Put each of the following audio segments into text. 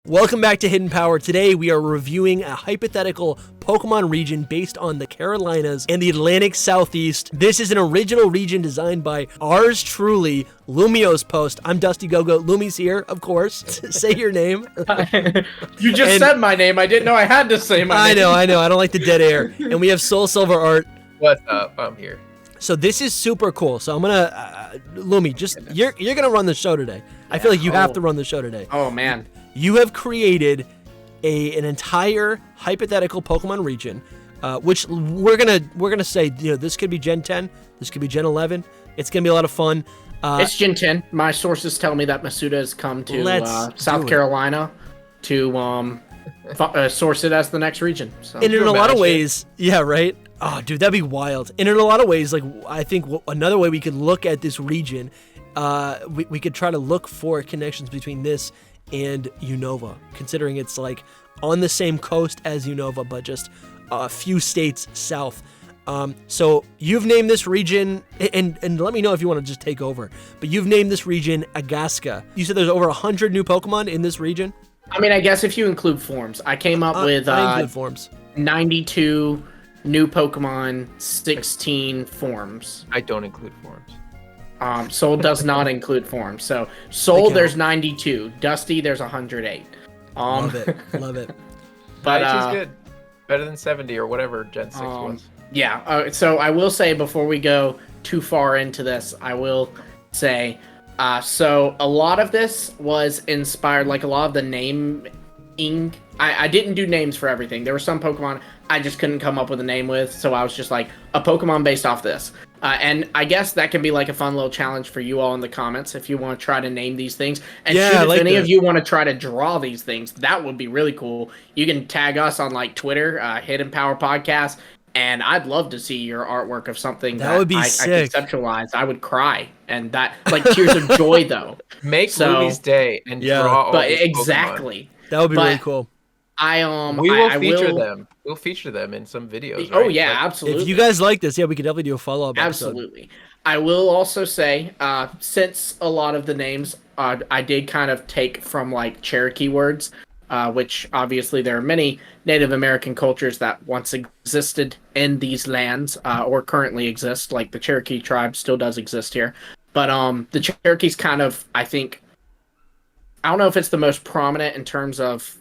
Welcome back to Hidden Power. Today we are reviewing a hypothetical Pokemon region based on the Carolinas and the Atlantic Southeast. This is an original region designed by ours truly, LumiosePost. I'm DustyGogoat. Lumi's here, of course. Say your name. You just said my name. I didn't know I had to say my name. I know. I don't like the dead air. And we have SoulSilverArt. What's up? I'm here. So this is super cool. So I'm gonna, Lumi, you're gonna run the show today. I feel like you have to run the show today. Oh man. You have created an entire hypothetical Pokemon region, which we're gonna say, this could be Gen 10, this could be Gen 11. It's gonna be a lot of fun. It's Gen 10. My sources tell me that Masuda has come to South Carolina to source it as the next region. So. And in a lot of ways, yeah, right. Oh, dude, that'd be wild. And in a lot of ways, like I think another way we could look at this region, we could try to look for connections between this and Unova, considering it's like on the same coast as Unova, but just a few states south. So you've named this region, and let me know if you want to just take over, but you've named this region Agaska. You said there's over 100 new Pokemon in this region? I mean, I guess if you include forms. I came up with I include forms. 92 new Pokemon, 16 forms. I don't include forms. Soul does not include forms. So Soul, there's 92. Dusty, there's 108. Love it. But 92's good. Better than 70 or whatever Gen 6 was. Yeah. So I will say, before we go too far into this, I will say, so a lot of this was inspired, like a lot of the naming. I didn't do names for everything. There were some Pokemon I just couldn't come up with a name with, so I was just like, a Pokemon based off this. And I guess that can be like a fun little challenge for you all in the comments if you want to try to name these things. And if any of you want to try to draw these things, that would be really cool. You can tag us on like Twitter, Hidden Power Podcast, and I'd love to see your artwork of something that would be I conceptualized. I would cry, and that like tears of joy though. Make Lumi's day and draw all but these exactly. Pokemon. That would be really cool. We will feature them. We'll feature them in some videos. Oh right? yeah, like, absolutely. If you guys like this, we could definitely do a follow-up episode. Absolutely. I will also say, since a lot of the names I did kind of take from like Cherokee words, which obviously there are many Native American cultures that once existed in these lands or currently exist. Like the Cherokee tribe still does exist here, but the Cherokees kind of, I think, I don't know if it's the most prominent in terms of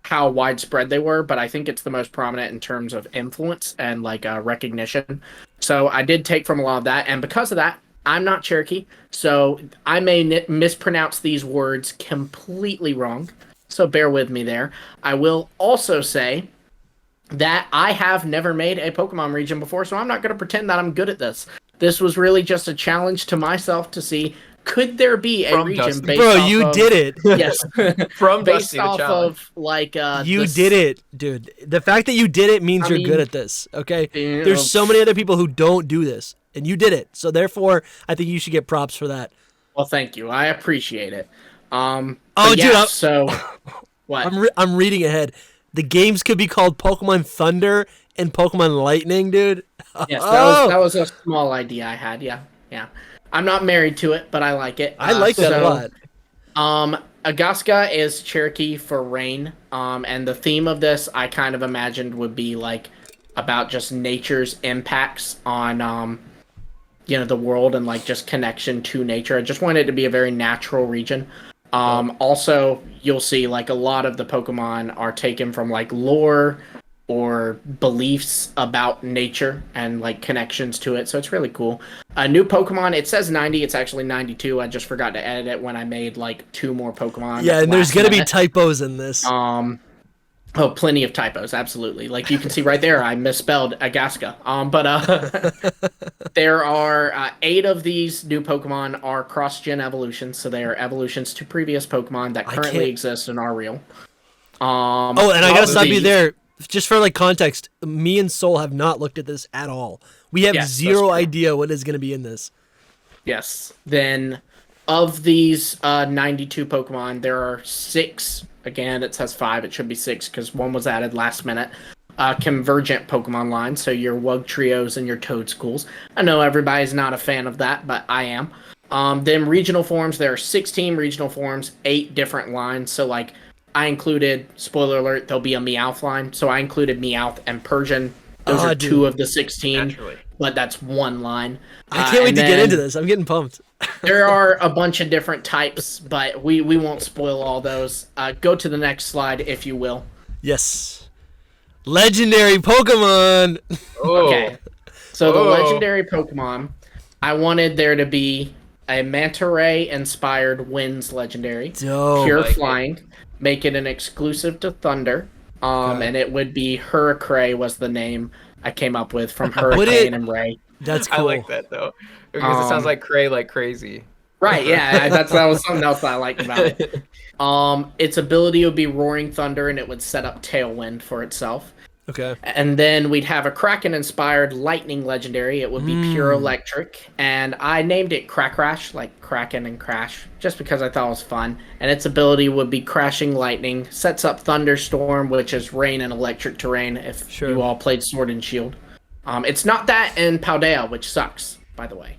how widespread they were, but I think it's the most prominent in terms of influence and like recognition. So I did take from a lot of that, and because of that, I'm not Cherokee, so I may mispronounce these words completely wrong, so bear with me there. I will also say that I have never made a Pokemon region before, so I'm not going to pretend that I'm good at this. This was really just a challenge to myself to see, could there be a region based Bro, off you of, did it. Yes. From based Dusty off of like you did it, dude. The fact that you did it means you're good at this, okay? There's so many other people who don't do this, and you did it. So therefore, I think you should get props for that. Well, thank you. I appreciate it. Dude, so what? I'm reading ahead. The games could be called Pokemon Thunder and Pokemon Lightning, dude. Yes, that was a small idea I had. Yeah. I'm not married to it, but I like it. I like that a lot. Agaska is Cherokee for rain. And the theme of this I kind of imagined would be like about just nature's impacts on the world and like just connection to nature. I just wanted it to be a very natural region. Also, you'll see like a lot of the Pokemon are taken from like lore or beliefs about nature and like connections to it, so it's really cool. A new Pokemon, it says 90, it's actually 92. I just forgot to edit it when I made like 2 more Pokemon. Yeah, and there's gonna be typos in this. Oh, plenty of typos, absolutely. Like you can see right there, I misspelled Agaska. But there are 8 of these new Pokemon are cross-gen evolutions, so they are evolutions to previous Pokemon that currently exist and are real. And I gotta stop you there. Just for like context, me and Soul have not looked at this at all. We have zero idea what is going to be in this. Yes. Then of these 92 Pokemon, there are 6. Again, it says 5. It should be 6 because 1 was added last minute. Convergent Pokemon lines, so your Wugtrios and your Toadschools. I know everybody's not a fan of that, but I am. Then regional forms, there are 16 regional forms, 8 different lines. So like I included, spoiler alert, there'll be a Meowth line. So I included Meowth and Persian. Those are 2 of the 16, naturally. But that's one line. I can't wait to get into this. I'm getting pumped. There are a bunch of different types, but we won't spoil all those. Go to the next slide, if you will. Yes. Legendary Pokemon! Oh. Okay. So the legendary Pokemon, I wanted there to be a Manta Ray inspired Winds legendary. Dope. Pure flying. Make it an exclusive to Thunder. And it would be Hurricray was the name I came up with from Hurricane and Ray. That's cool. I like that though. Because it sounds like Cray like crazy. Right, yeah. That was something else I liked about it. Its ability would be Roaring Thunder and it would set up Tailwind for itself. Okay. And then we'd have a Kraken-inspired Lightning Legendary. It would be pure electric. And I named it Crackrash, like Kraken and Crash, just because I thought it was fun. And its ability would be Crashing Lightning, sets up Thunderstorm, which is rain and electric terrain if you all played Sword and Shield. It's not that in Paldea, which sucks, by the way.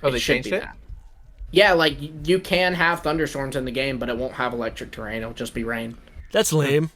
Oh, they changed it? That. Yeah, like, you can have Thunderstorms in the game, but it won't have electric terrain. It'll just be rain. That's lame.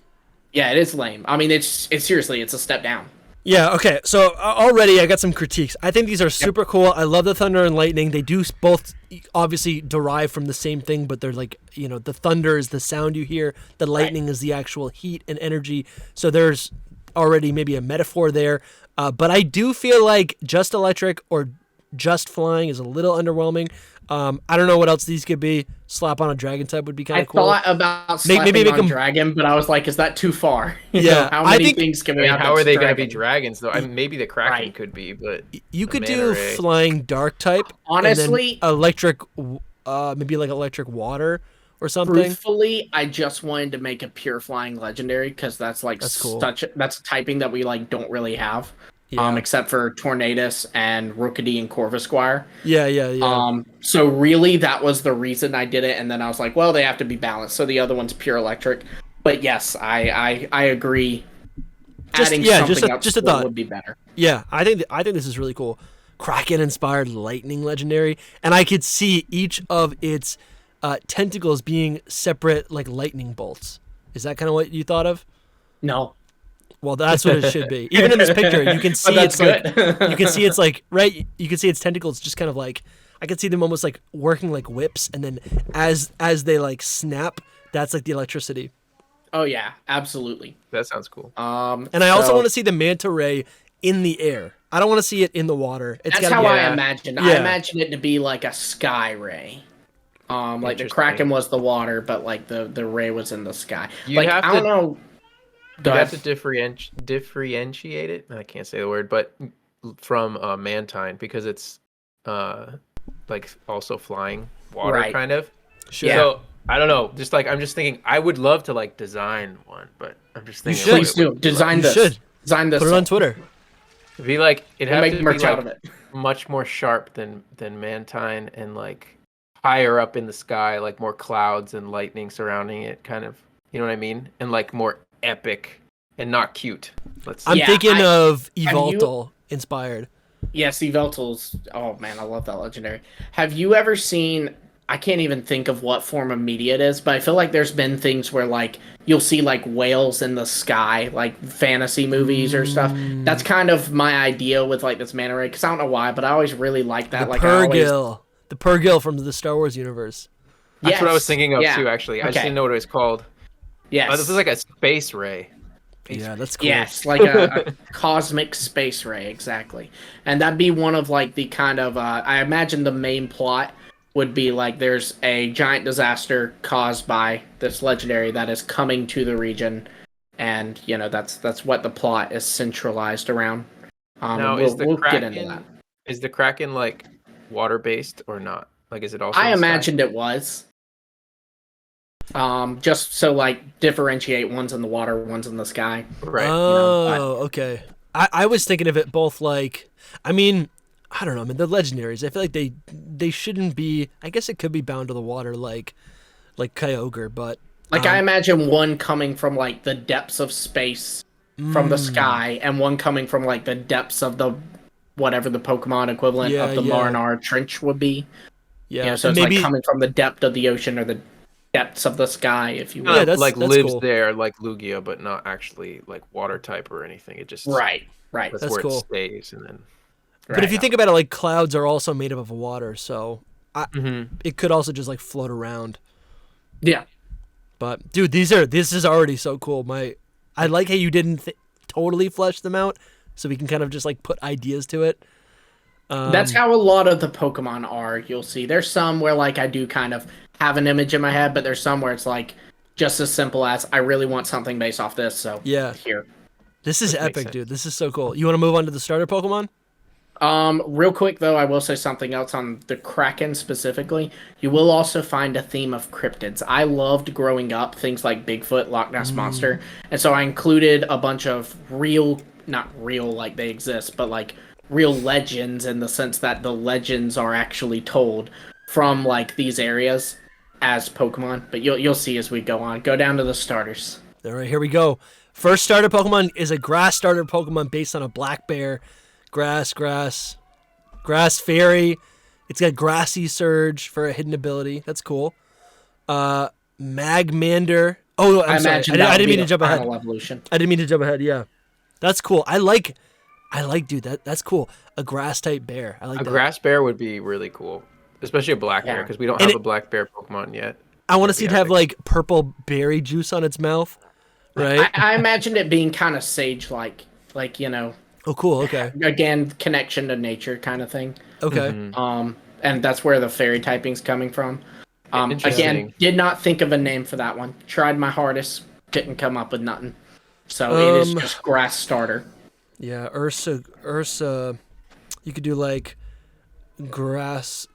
Yeah, it is lame. I mean, it's seriously, it's a step down. Yeah, okay. So already I got some critiques. I think these are super cool. I love the Thunder and Lightning. They do both obviously derive from the same thing, but they're like, the thunder is the sound you hear. The lightning is the actual heat and energy. So there's already maybe a metaphor there. But I do feel like just electric or just flying is a little underwhelming. I don't know what else these could be. Slap on a dragon type would be kind of cool. I thought about slapping on dragon, but I was like, is that too far? Yeah. How many things can we have? How are they going to be dragons, though? I mean, maybe the Kraken could be, but... You could do flying dark type. Honestly... And then electric, maybe like electric water or something. Truthfully, I just wanted to make a pure flying legendary, because that's like cool. That's typing that we like don't really have. Yeah. Except for Tornadus and Rookidee and Corvisquire. Yeah. So really, that was the reason I did it, and then I was like, well, they have to be balanced, so the other one's pure electric. But yes, I agree. Adding something just a thought would be better. Yeah, I think this is really cool. Kraken-inspired lightning legendary, and I could see each of its tentacles being separate, like lightning bolts. Is that kind of what you thought of? No. Well, that's what it should be. Even in this picture, you can see it's like right. You can see its tentacles just kind of like, I can see them almost like working like whips, and then as they like snap, that's like the electricity. Oh yeah, absolutely. That sounds cool. And I also want to see the manta ray in the air. I don't want to see it in the water. That's how I imagined. Yeah. I imagined it to be like a sky ray. Like the Kraken was the water, but like the ray was in the sky. I don't know. You have to differentiate it. I can't say the word, but from Mantine, because it's like also flying water kind of. Sure. So I don't know. Just like I'm just thinking, I would love to like design one, but I'm just thinking. Please do design this. Design this. Put it on Twitter. It'd be like it'd have to be merch out of like it. Much more sharp than Mantine, and like higher up in the sky, like more clouds and lightning surrounding it, kind of. You know what I mean? And like more epic and not cute. I'm thinking of Yveltal inspired. Yes, Yveltal's. Oh man, I love that legendary. Have you ever seen? I can't even think of what form of media it is, but I feel like there's been things where like you'll see like whales in the sky, like fantasy movies or stuff. That's kind of my idea with like this manta ray, because I don't know why, but I always really like that. The Purrgil from the Star Wars universe. That's what I was thinking of too. Actually, I just didn't know what it was called. Yes. This is like a space ray. Yeah, that's cool. Yes, like a cosmic space ray, exactly. And that'd be one of like the kind of, I imagine the main plot would be like there's a giant disaster caused by this legendary that is coming to the region. And, you know, that's what the plot is centralized around. Now, we'll get into that. Is the Kraken like water-based or not? Like, is it also I imagined it was. Just so like differentiate, one's in the water, one's in the sky. Right. Okay. I was thinking of it both like, I mean, I don't know. I mean, they're legendaries. I feel like they shouldn't be. I guess it could be bound to the water, like Kyogre, but like I imagine one coming from like the depths of space from the sky, and one coming from like the depths of the whatever the Pokemon equivalent of the Marinar Trench would be. Yeah. You know, so it's maybe like coming from the depth of the ocean or the depths of the sky, if you will. Yeah, that's lives cool. there like Lugia, but not actually like water type or anything. It just Right. that's That's where cool. it stays, and then But if you think about it, like clouds are also made up of water, so it could also just like float around. Yeah. But dude, this is already so cool. I like how you didn't totally flesh them out, so we can kind of just like put ideas to it. That's how a lot of the Pokemon are. You'll see there's some where like I do kind of have an image in my head, but there's some where it's like just as simple as I really want something based off this. So Yeah, here. this is Makes epic, sense. dude. This is so cool. You want to move on to the starter Pokemon? Real quick though, I will say something else on the Kraken specifically. You will also find a theme of cryptids. I loved growing up things like Bigfoot, Loch Ness Monster, and so I included a bunch of not real like they exist, but like real legends in the sense that the legends are actually told from like these areas as Pokemon. But you'll see as we go on. Go down to the starters. All right, here we go. First starter Pokemon is a grass starter Pokemon based on a black bear. Grass fairy. It's got grassy surge for a hidden ability. That's cool. Magmander. Oh, I'm sorry. I didn't mean to jump ahead. Evolution. I didn't mean to jump ahead. Yeah, that's cool. I like, dude. That's cool. A grass type bear. I like a that. grass bear would be really cool, especially a black bear because we don't have a black bear Pokemon yet. I want to see it have like purple berry juice on its mouth, right? I imagined it being kind of sage-like, like Oh, cool. Okay. Again, connection to nature kind of thing. Okay. And that's where the fairy typing's coming from. Again, did not think of a name for that one. Tried my hardest, didn't come up with nothing. So it is just grass starter. Yeah, Ursa. You could do like Grassula.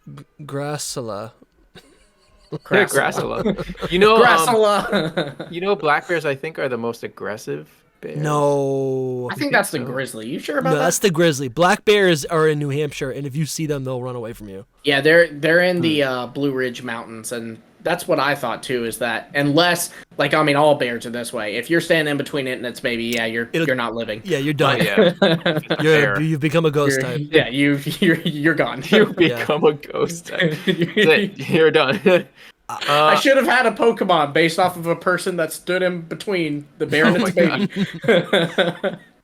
Grassula. You know, Grassula. you know, black bears I think are the most aggressive bears. No. I think that's the grizzly. You sure about No, that? that's the grizzly. Black bears are in New Hampshire, and if you see them, they'll run away from you. Yeah, they're in the Blue Ridge Mountains, and that's what I thought too. Is that unless, like, I mean, all bears are this way. If you're standing in between it and its baby, yeah, you're not living. Yeah, you're done. Yeah. You've become a ghost type. Yeah, you're gone. You become a ghost type. You're done. I should have had a Pokemon based off of a person that stood in between the bear and its baby.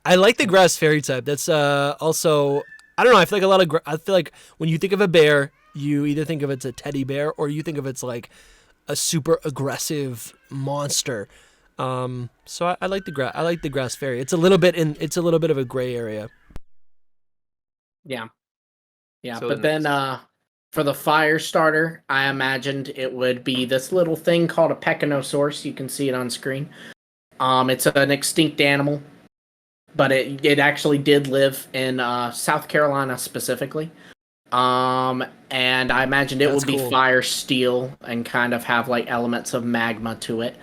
I like the grass fairy type. That's also, I don't know. I feel like I feel like when you think of a bear, you either think of it's a teddy bear or you think of it's like a super aggressive monster. So I like the grass fairy. It's a little bit of a gray area. Yeah. So but then for the fire starter, I imagined it would be this little thing called a Pechinosaurus. You can see it on screen. It's an extinct animal, but it actually did live in South Carolina specifically. And I imagined it would be fire steel and kind of have like elements of magma to it.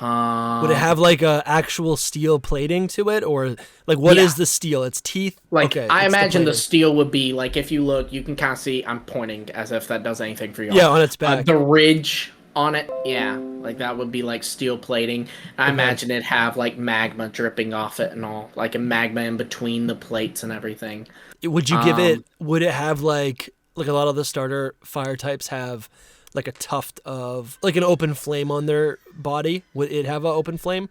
Would it have like a actual steel plating to it, or like what is the steel? It's teeth. Like okay, I imagine the steel would be like, if you look, you can kind of see. I'm pointing as if that does anything for you. Yeah, on its back. The ridge on it, yeah, like that would be like steel plating. I imagine it have like magma dripping off it and all, like a magma in between the plates and everything. Would you give it? Would it have like a lot of the starter fire types have like a tuft of like an open flame on their body? Would it have an open flame?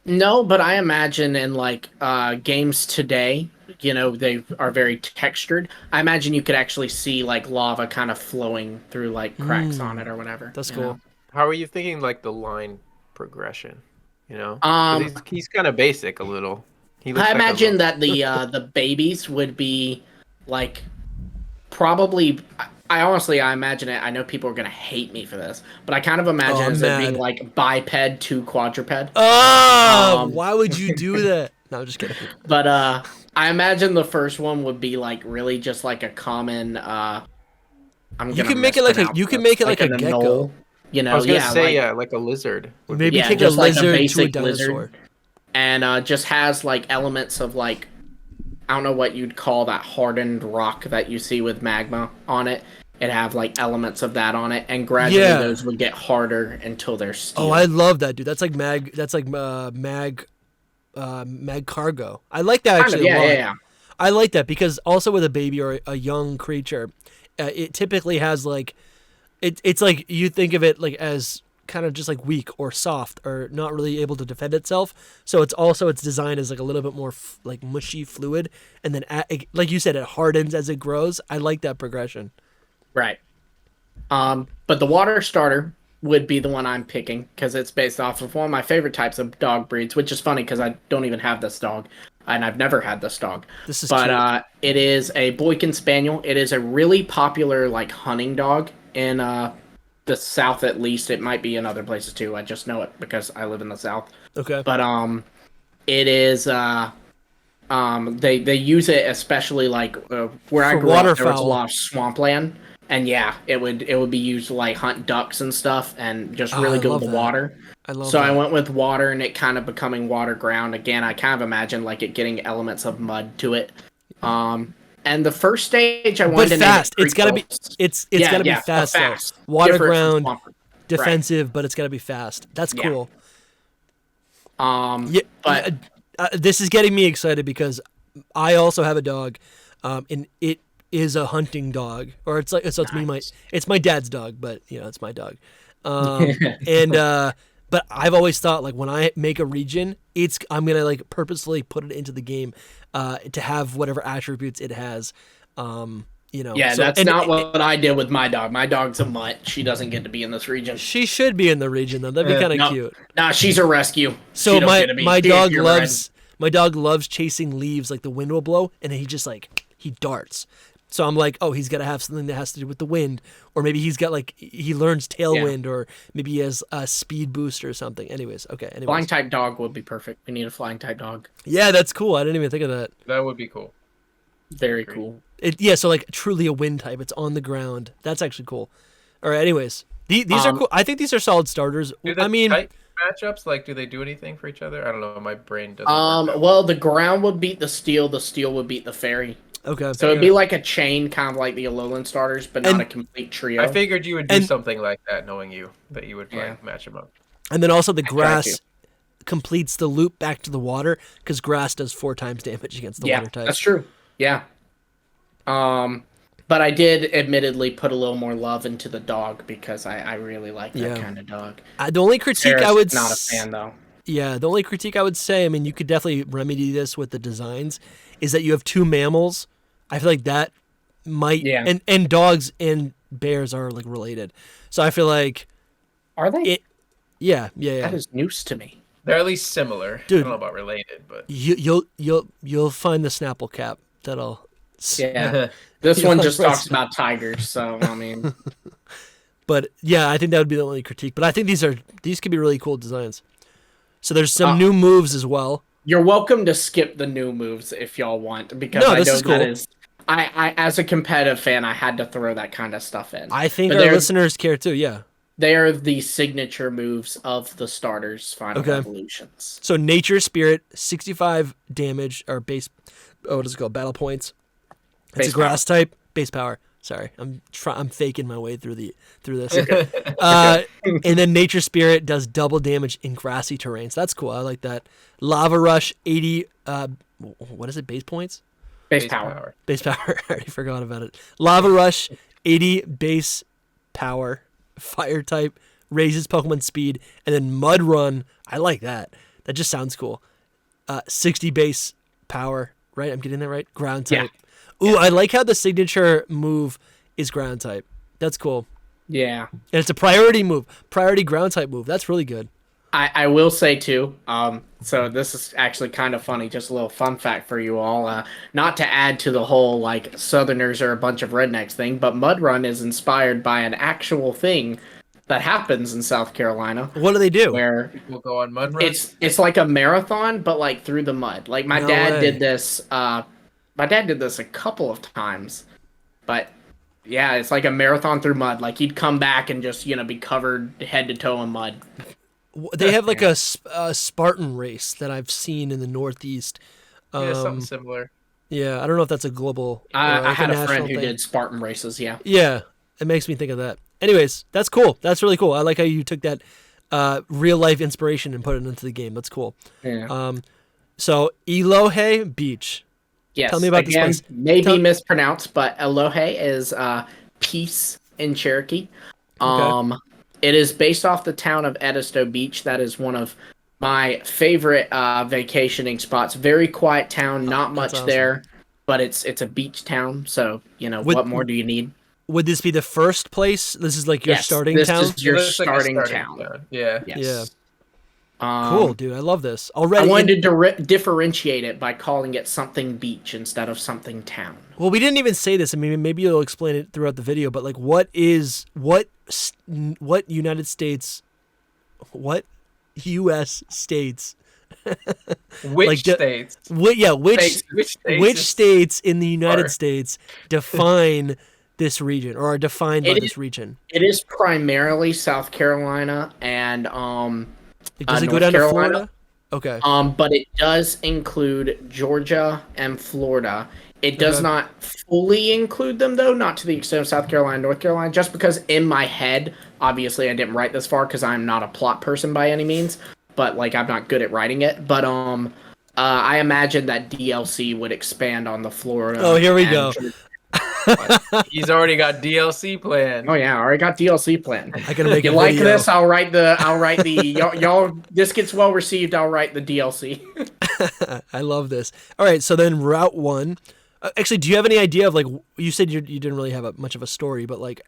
No, but I imagine in like games today, they are very textured. I imagine you could actually see like lava kind of flowing through like cracks on it or whatever. That's cool. How are you thinking like the line progression? 'Cause he's kind of basic a little. I imagine that the babies would be like probably. I imagine it. I know people are gonna hate me for this, but I kind of imagine it being like biped to quadruped. Oh, why would you do that? No, I'm just kidding. But I imagine the first one would be like really just like a common. You can make it like a gecko. I was gonna say like a lizard. Maybe take a lizard to a dinosaur. Lizard, and just has like elements of like, I don't know what you'd call that hardened rock that you see with magma on it. It have like elements of that on it, and gradually those would get harder until they're steel. Oh, I love that, dude. That's like mag cargo. I like that actually a lot. Yeah. I like that because also with a baby or a young creature, it typically has like, it's like you think of it like as kind of just like weak or soft or not really able to defend itself. So its design is like a little bit more like mushy fluid, and then like you said, it hardens as it grows. I like that progression. Right. But the water starter would be the one I'm picking because it's based off of one of my favorite types of dog breeds, which is funny because I don't even have this dog, and I've never had this dog. This is But it is a Boykin Spaniel. It is a really popular like hunting dog in the South, at least. It might be in other places too. I just know it because I live in the South. Okay. But it is they use it especially like where I grew up. There was a lot of swampland. And yeah, it would be used to like hunt ducks and stuff, and just really good with the water. I went with water, and it kind of becoming water ground again. I kind of imagine like it getting elements of mud to it. And the first stage I wanted to fast. It's gotta be gotta be fast. Fast. Water ground, defensive, right. But it's gotta be fast. That's cool. But this is getting me excited because I also have a dog, and it is a hunting dog, or it's my dad's dog, but it's my dog. But I've always thought like when I make a region, I'm gonna like purposefully put it into the game, to have whatever attributes it has. Yeah, that's not what I did with my dog. My dog's a mutt. She doesn't get to be in this region. She should be in the region though. That'd be kind of cute. Nah, she's a rescue. So my dog loves chasing leaves like the wind will blow, and he just like he darts. So I'm like, oh, he's got to have something that has to do with the wind, or maybe he's got like he learns tailwind, or maybe he has a speed boost or something. Anyways. Flying type dog would be perfect. We need a flying type dog. Yeah, that's cool. I didn't even think of that. That would be cool. Very cool. So like truly a wind type. It's on the ground. That's actually cool. All right. Anyways, these are cool. I think these are solid starters. Type matchups, like, do they do anything for each other? I don't know. My brain doesn't. Well, the ground would beat the steel. The steel would beat the fairy. Okay. So it'd be like a chain, kind of like the Alolan starters, but not a complete trio. I figured you would do something like that, knowing that you would match them up. And then also the grass completes the loop back to the water, because grass does 4 times damage against the water type. That's true. Yeah. But I did admittedly put a little more love into the dog because I really like that kind of dog. The only critique I would not a fan though. Yeah, the only critique I would say, I mean, you could definitely remedy this with the designs, is that you have 2 mammals. I feel like that might, and dogs and bears are like related. So I feel like, are they? Yeah. That is news to me. They're at least similar. Dude, I don't know about related, but you'll find the Snapple cap that'll. Yeah, this one just talks about tigers, so I mean. But yeah, I think that would be the only critique. But I think these could be really cool designs. So there's some new moves as well. You're welcome to skip the new moves if y'all want, because I know that is. I as a competitive fan, I had to throw that kind of stuff in. I think our listeners care too. Yeah. They are the signature moves of the starters' final evolutions. So Nature Spirit, 65 damage or base. Oh, what is it called? Battle points. It's a grass type. Base power. Sorry, I'm faking my way through this. And then Nature Spirit does double damage in grassy terrains. That's cool. I like that. Lava Rush, 80. What is it? Base points. Base power. Base power. I already forgot about it. Lava Rush, 80 base power. Fire type, raises Pokemon speed, and then Mud Run. I like that. That just sounds cool. 60 base power. Right? I'm getting that right. Ground type. Yeah. Ooh, I like how the signature move is ground type. That's cool. Yeah. And it's a priority move. Priority ground type move. That's really good. I will say too, so this is actually kind of funny, just a little fun fact for you all, not to add to the whole like Southerners are a bunch of rednecks thing, but Mud Run is inspired by an actual thing that happens in South Carolina. What do they do? Where people go on mud run? It's like a marathon, but like through the mud. Like my dad did this a couple of times, but yeah, it's like a marathon through mud. Like he'd come back and just, be covered head to toe in mud. They have like a Spartan race that I've seen in the Northeast. Yeah, something similar. Yeah, I don't know if that's a global. I had a friend who did Spartan races. Yeah. Yeah, it makes me think of that. Anyways, that's cool. That's really cool. I like how you took that real life inspiration and put it into the game. That's cool. Yeah. So Elohe Beach. Yes. Tell me about this place. Maybe mispronounced, but Elohe is peace in Cherokee. Okay. It is based off the town of Edisto Beach. That is one of my favorite vacationing spots. Very quiet town, not much awesome. there, but it's a beach town. So what more do you need? Would this be the first place? This is like your starting town? This is your starting town. Yeah. Yes. Yeah. Cool, dude. I love this. Already, I wanted to differentiate it by calling it something beach instead of something town. Well, we didn't even say this. I mean, maybe you'll explain it throughout the video, but like, what United States, what U.S. states? Which states? Which states in the United States define this region or are defined by this region? It is primarily South Carolina and Does it go North down Carolina. to Florida? Okay. But it does include Georgia and Florida. It does not fully include them, though, not to the extent of South Carolina and North Carolina, just because in my head, obviously I didn't write this far because I'm not a plot person by any means, but like I'm not good at writing it. But I imagine that DLC would expand on the Florida. Oh, here we go. He's already got DLC planned. Oh yeah, I already got DLC planned. I gotta make you a like video. this? I'll write the y'all. This gets well received. I'll write the DLC. I love this. All right, so then Route 1. Actually, do you have any idea of like you said you didn't really have much of a story, but like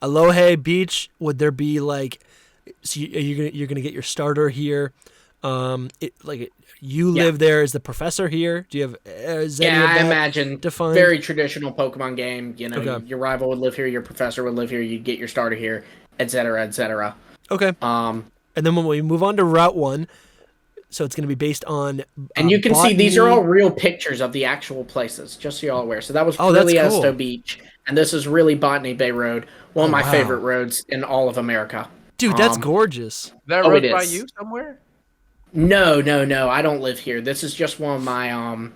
Aloha Beach, would there be like so you're gonna get your starter here? You live there. Is the professor here? Do you have? I imagine defined? Very traditional Pokemon game. Okay. Your rival would live here, your professor would live here, you'd get your starter here, etc., etc. Okay. And then when we move on to Route 1, so it's going to be based on. And you can see these are all real pictures of the actual places, just so y'all aware. So that was really Edisto Beach, and this is really Botany Bay Road, one of my favorite roads in all of America. Dude, that's gorgeous. Is that road by you somewhere? No. I don't live here. This is just one of my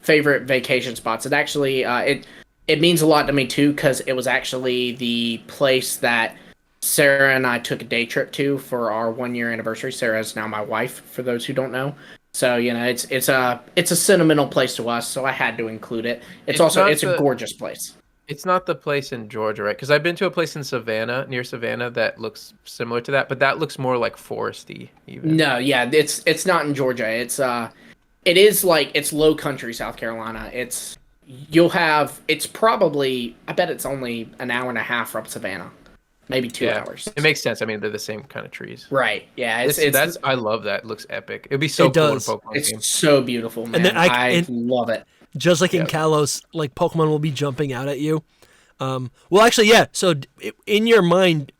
favorite vacation spots. It actually it means a lot to me too because it was actually the place that Sarah and I took a day trip to for our 1-year anniversary. Sarah is now my wife, for those who don't know. So it's a sentimental place to us. So I had to include it. It's a gorgeous place. It's not the place in Georgia, right? Because I've been to a place in Savannah, near Savannah, that looks similar to that, but that looks more like foresty. Even. No, yeah, it's not in Georgia. It's it's low country South Carolina. It's probably, I bet it's only an hour and a half from Savannah, maybe 2 hours. It makes sense. I mean, they're the same kind of trees. Right. Yeah. I love that. It looks epic. It'd be so cool in a Pokemon game. It's so beautiful, man. And then I love it. Just like in Kalos, like Pokemon will be jumping out at you. Well, actually, yeah. So in your mind,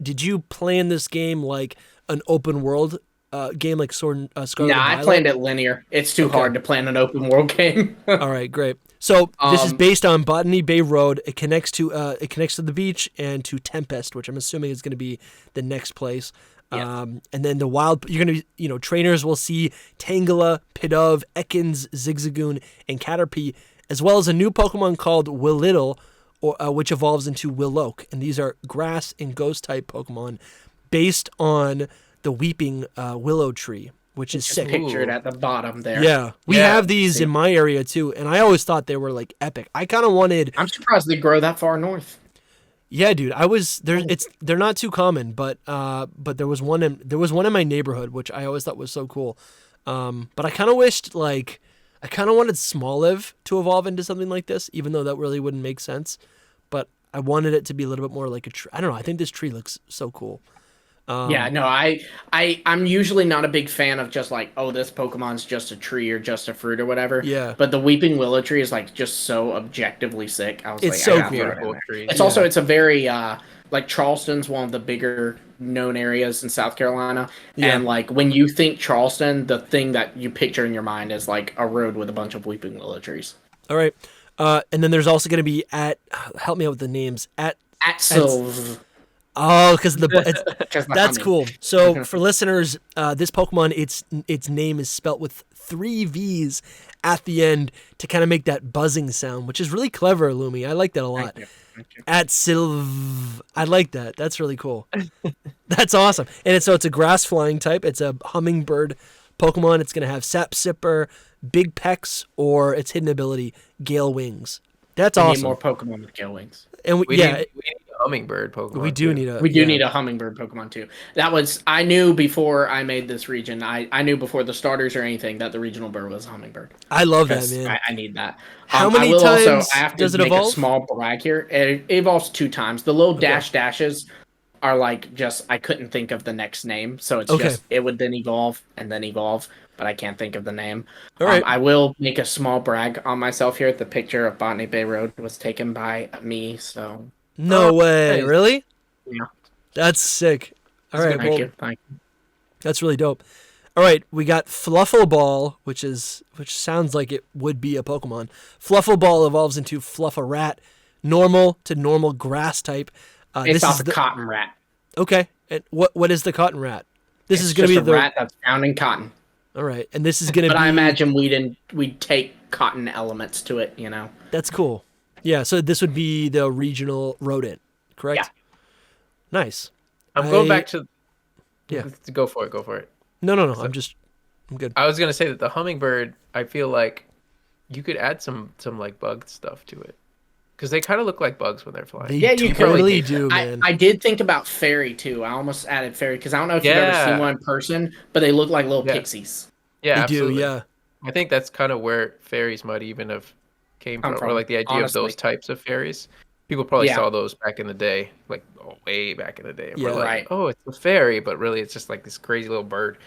did you plan this game like an open world game like Scarlet and Violet? I planned it linear. It's too hard to plan an open world game. All right, great. So this is based on Botany Bay Road. It connects to the beach and to Tempest, which I'm assuming is going to be the next place. Yeah. And then the wild, you're going to, trainers will see Tangela, Pidove, Ekans, Zigzagoon, and Caterpie, as well as a new Pokemon called Willittle, which evolves into Willoke. And these are grass and ghost type Pokemon based on the Weeping Willow Tree, which is sick. Pictured at the bottom there. Yeah. We have these in my area too, and I always thought they were like epic. I kind of wanted. I'm surprised they grow that far north. Yeah, dude. They're not too common, but there was one in my neighborhood which I always thought was so cool. But I kind of wished I kind of wanted Smoliv to evolve into something like this, even though that really wouldn't make sense. But I wanted it to be a little bit more like a tree. I don't know. I think this tree looks so cool. I'm usually not a big fan of just like, oh, this Pokemon's just a tree or just a fruit or whatever. Yeah. But the Weeping Willow tree is like just so objectively sick. I was it's like, so beautiful tree. It's also it's a very like Charleston's one of the bigger known areas in South Carolina. Yeah. And like when you think Charleston, the thing that you picture in your mind is like a road with a bunch of Weeping Willow trees. All right. And then there's also going to be help me out with the names. Absol. Oh, because that's cool. So for listeners, this Pokemon, its name is spelt with 3 V's at the end to kind of make that buzzing sound, which is really clever, Lumi. I like that a lot. Thank you. Atsilv. I like that. That's really cool. That's awesome. And it's a grass flying type. It's a hummingbird Pokemon. It's going to have Sap Sipper, Big Pecs, or its hidden ability, Gale Wings. That's awesome. We need more Pokemon with Gale Wings. And we need hummingbird Pokemon. We do need a. We do yeah. need a hummingbird Pokemon too. I knew before I made this region. I knew before the starters or anything that the regional bird was a hummingbird. I love that, man. I need that. How many I will times also, I have to does it make evolve? a small brag here. It evolves 2 times. The little Okay. dashes are like just I couldn't think of the next name, so it's Okay. just it would then evolve and then evolve, but I can't think of the name. All right. I will make a small brag on myself here. The picture of Botany Bay Road was taken by me, so No way. nice. Really? yeah. That's sick. All right. Thank Well, you. Thank you. that's really dope. All right, we got Fluffle Ball, which sounds like it would be a Pokemon. Fluffle Ball evolves into Fluffarat, normal to normal grass type. It's off the cotton rat. Okay. And what is the cotton rat? This It's is going to be just a rat that's found in cotton. All right, and this is going to be. But I imagine we'd take cotton elements to it, you know. That's cool. Yeah, so this would be the regional rodent, correct? Yeah. Nice. I'm going back to. Yeah. Go for it. Go for it. No. I'm good. I was gonna say that the hummingbird, I feel like you could add some like bug stuff to it, because they kind of look like bugs when they're flying. They Yeah, you could. totally do, man. I did think about fairy too. I almost added fairy because I don't know if you've ever Yeah. seen one in person, but they look like little Yeah. pixies. Yeah, They absolutely. do, yeah. I think that's kind of where fairies might even have came Come from, or like the idea honestly. of those types of fairies. People probably Yeah. saw those back in the day, like way back in the day. And Yeah. we're like, Right. oh, it's a fairy, but really it's just like this crazy little bird.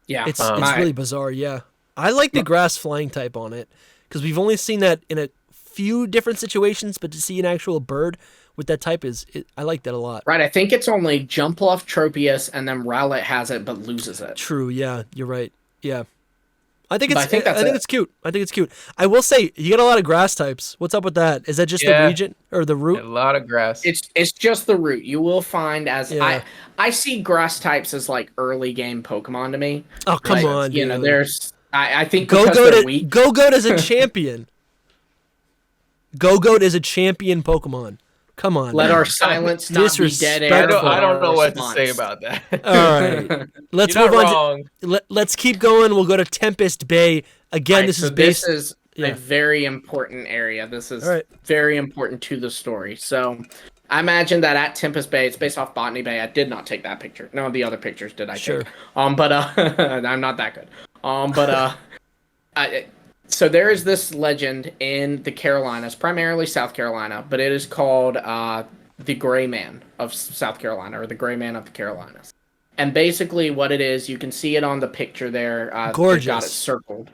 Yeah, It's my- really bizarre, yeah. I like the grass flying type on it because we've only seen that in a few different situations, but to see an actual bird with that type I like that a lot. right. I think it's only Jumpluff, Tropius, and then Rowlet has it but loses it. True, yeah, you're right. Yeah. I think But it's I think that's it. it's cute. I think it's cute. I will say you get a lot of grass types. What's up with that? Is that just the Yeah. region or the root? A lot of grass. It's just the root. You will find Yeah. I see grass types as like early game Pokemon to me. Oh, come Like, on, you know, dude. there's I think because they're weak. Go-Goat is a champion. Go-Goat is a champion Pokemon. Come on. Let man. our silence not be dead air. Disrespectful. I don't know what to response. say about that. All right. Let's You're move not on. wrong. Let's keep going. We'll go to Tempest Bay. Again, Right, this so is based. This is yeah. a very important area. This is All right. very important to the story. So I imagine that at Tempest Bay, it's based off Botany Bay. I did not take that picture. No, the other pictures did I Sure. take? But I'm not that good. So there is this legend in the Carolinas, primarily South Carolina, but it is called the Gray Man of South Carolina, or the Gray Man of the Carolinas. And basically, what it is, you can see it on the picture there. Gorgeous. They've got it circled,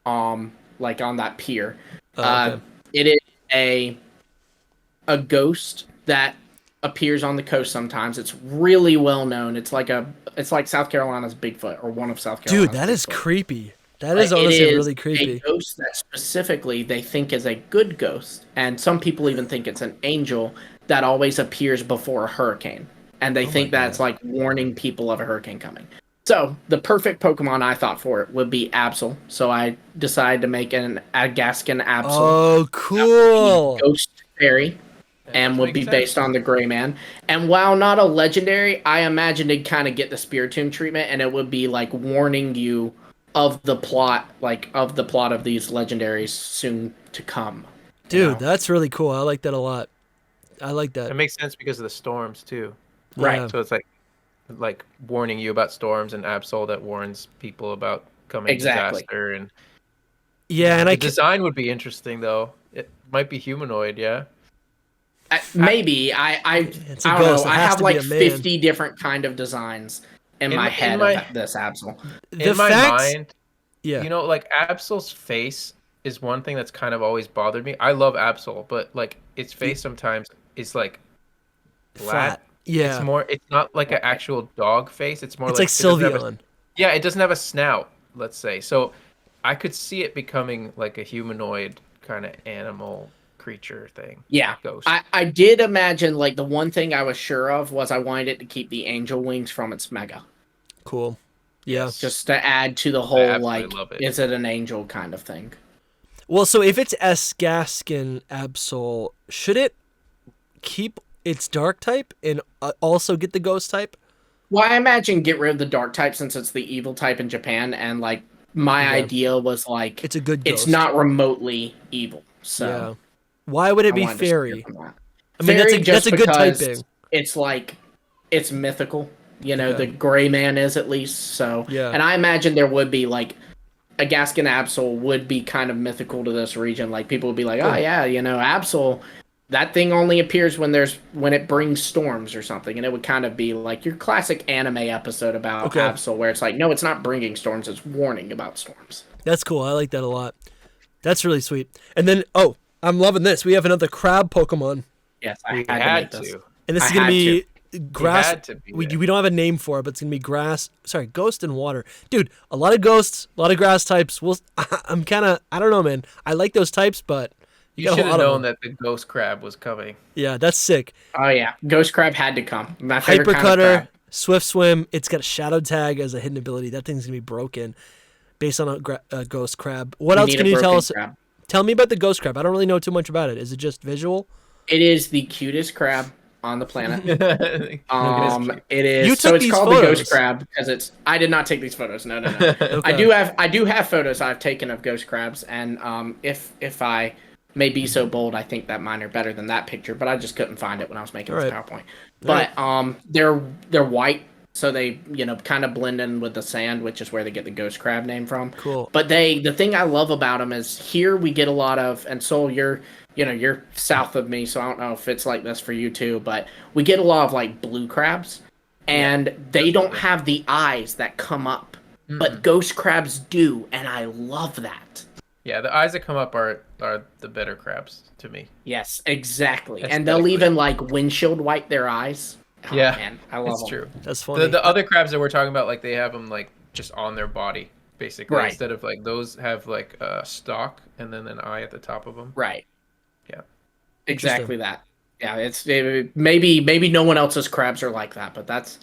like on that pier. Okay. It is a ghost that appears on the coast sometimes. It's really well known. It's like South Carolina's Bigfoot, or one of South Carolina's Dude, that is Bigfoot. creepy. That is It honestly is really creepy. A ghost that specifically they think is a good ghost, and some people even think it's an angel that always appears before a hurricane, and they think that's like warning people of a hurricane coming. So the perfect Pokemon I thought for it would be Absol. So I decided to make an Agaskan Absol. Oh, cool. Ghost fairy, and would be based on the Gray Man. And while not a legendary, I imagined it'd kind of get the Spiritomb treatment, and it would be like warning you of the plot, of these legendaries soon to come. Dude, know? that's really cool. I like that a lot. I like that. It makes sense because of the storms too. Right. Yeah. So it's like warning you about storms, and Absol that warns people about coming Exactly. disaster. And Yeah, and the I can, design would be interesting though. It might be humanoid, yeah. Maybe I It's a don't ghost. know. It I has have to be like a man. 50 different kind of designs in my head of this Absol. In my mind, yeah. you know, like Absol's face is one thing that's kind of always bothered me. I love Absol, but like its face sometimes is like flat. Yeah. It's more. It's not like an actual dog face. It's more It's like like it doesn't have Sylveon. Yeah, it doesn't have a snout, let's say. So I could see it becoming like a humanoid kind of animal creature thing. Yeah. Ghost. I did imagine, like, the one thing I was sure of was I wanted it to keep the angel wings from its mega. Cool. Yeah. Just to add to the whole, absolutely like, love it. is it an angel kind of thing. Well, so if it's Gaskin Absol, should it keep its dark type and also get the ghost type? Well, I imagine get rid of the dark type since it's the evil type in Japan, and, like, my idea was, like, It's a good ghost. it's not remotely evil. So Yeah. Why would it I be wanted to steer fairy? from that. I mean, Fairy that's a good because typing. it's like it's mythical. You know, Okay. the gray man is at least. So, Yeah. and I imagine there would be like a Gaskin Absol would be kind of mythical to this region. Like people would be like, oh yeah, you know, Absol, that thing only appears when it brings storms or something, and it would kind of be like your classic anime episode about Absol, where it's like, no, it's not bringing storms, it's warning about storms. That's cool. I like that a lot. That's really sweet. And then, I'm loving this. We have another crab Pokemon. Yes, I had to make this. And this is going to be grass. We don't have a name for it, but it's going to be grass. Sorry, ghost and water. Dude, a lot of ghosts, a lot of grass types. I'm kind of, I don't know, man. I like those types, but you should have known that the ghost crab was coming. Yeah, that's sick. Oh, yeah. Ghost crab had to come. My favorite Hyper kind Cutter, of crab. Swift Swim. It's got a Shadow Tag as a hidden ability. That thing's going to be broken based on a ghost crab. What else can you tell us? Crab. Tell me about the ghost crab. I don't really know too much about it. Is it just visual? It is the cutest crab on the planet. It is. So it's called the ghost crab because I did not take these photos. No. Okay. I do have photos I've taken of ghost crabs, and if I may be so bold, I think that mine are better than that picture, but I just couldn't find it when I was making this PowerPoint. But they're white. So they, kind of blend in with the sand, which is where they get the ghost crab name from. Cool. But the thing I love about them is here we get a lot of, and Soul, you're south of me, so I don't know if it's like this for you too, but we get a lot of like blue crabs, and they don't have the eyes that come up, but ghost crabs do, and I love that. Yeah, the eyes that come up are the better crabs to me. Yes, exactly. And they'll even like windshield wipe their eyes. Oh, yeah, man, I love them. True. That's funny. The other crabs that we're talking about, like they have them like just on their body, basically. Right. Instead of like those have like a stalk and then an eye at the top of them. Right. Yeah. Exactly that. Yeah, maybe no one else's crabs are like that, but that's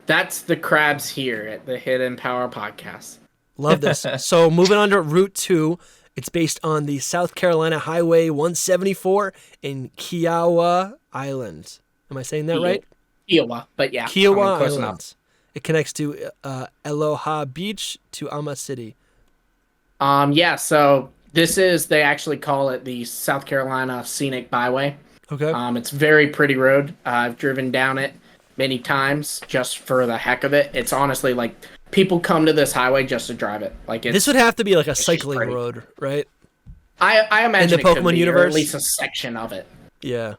the crabs here at the Hidden Power Podcast. Love this. So moving on to Route 2, it's based on the South Carolina Highway 174 in Kiowa Island. Am I saying that right? Kiowa, but yeah. Kiowa Island. It connects to Aloha Beach to Alma City. Yeah, so they actually call it the South Carolina Scenic Byway. Okay. It's a very pretty road. I've driven down it many times just for the heck of it. It's honestly like people come to this highway just to drive it. Like this would have to be like a cycling road, right? I imagine in the Pokemon universe, or at least a section of it. Yeah.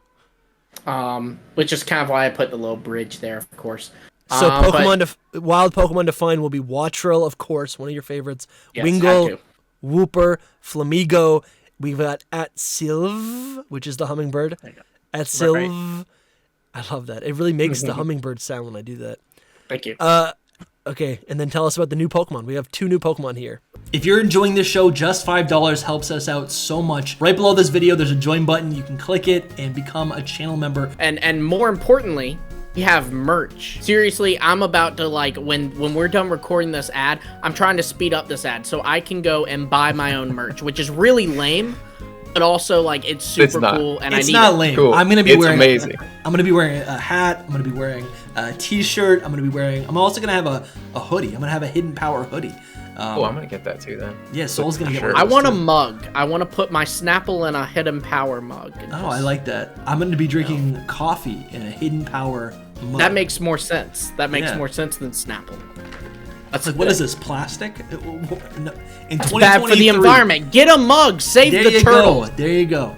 Which is kind of why I put the little bridge there, of course. So wild Pokemon to find will be Wattrel, of course, one of your favorites. Yes, Wingull, Wooper, Flamigo. We've got Atsilv, which is the hummingbird. Atsilv. Right. I love that. It really makes the hummingbird sound when I do that. Thank you. Okay, and then tell us about the new Pokemon. We have 2 new Pokemon here. If you're enjoying this show, just $5 helps us out so much. Right below this video, there's a join button. You can click it and become a channel member. And more importantly, we have merch. Seriously, I'm about to when we're done recording this ad, I'm trying to speed up this ad so I can go and buy my own merch, which is really lame, but also it's super cool. And it's not lame. Cool. I'm gonna be wearing. Amazing. I'm gonna be wearing a hat. I'm gonna be wearing a T-shirt. I'm also gonna have a hoodie. I'm gonna have a Hidden Power hoodie. I'm gonna get that too then. Yeah, Soul's gonna get one. I want a mug. I want to put my Snapple in a Hidden Power mug. I like that. I'm gonna be drinking coffee in a Hidden Power mug. That makes more sense. That makes more sense than Snapple. That's like, what is this, plastic? It's bad for the environment. Get a mug. Save the turtle. There you go.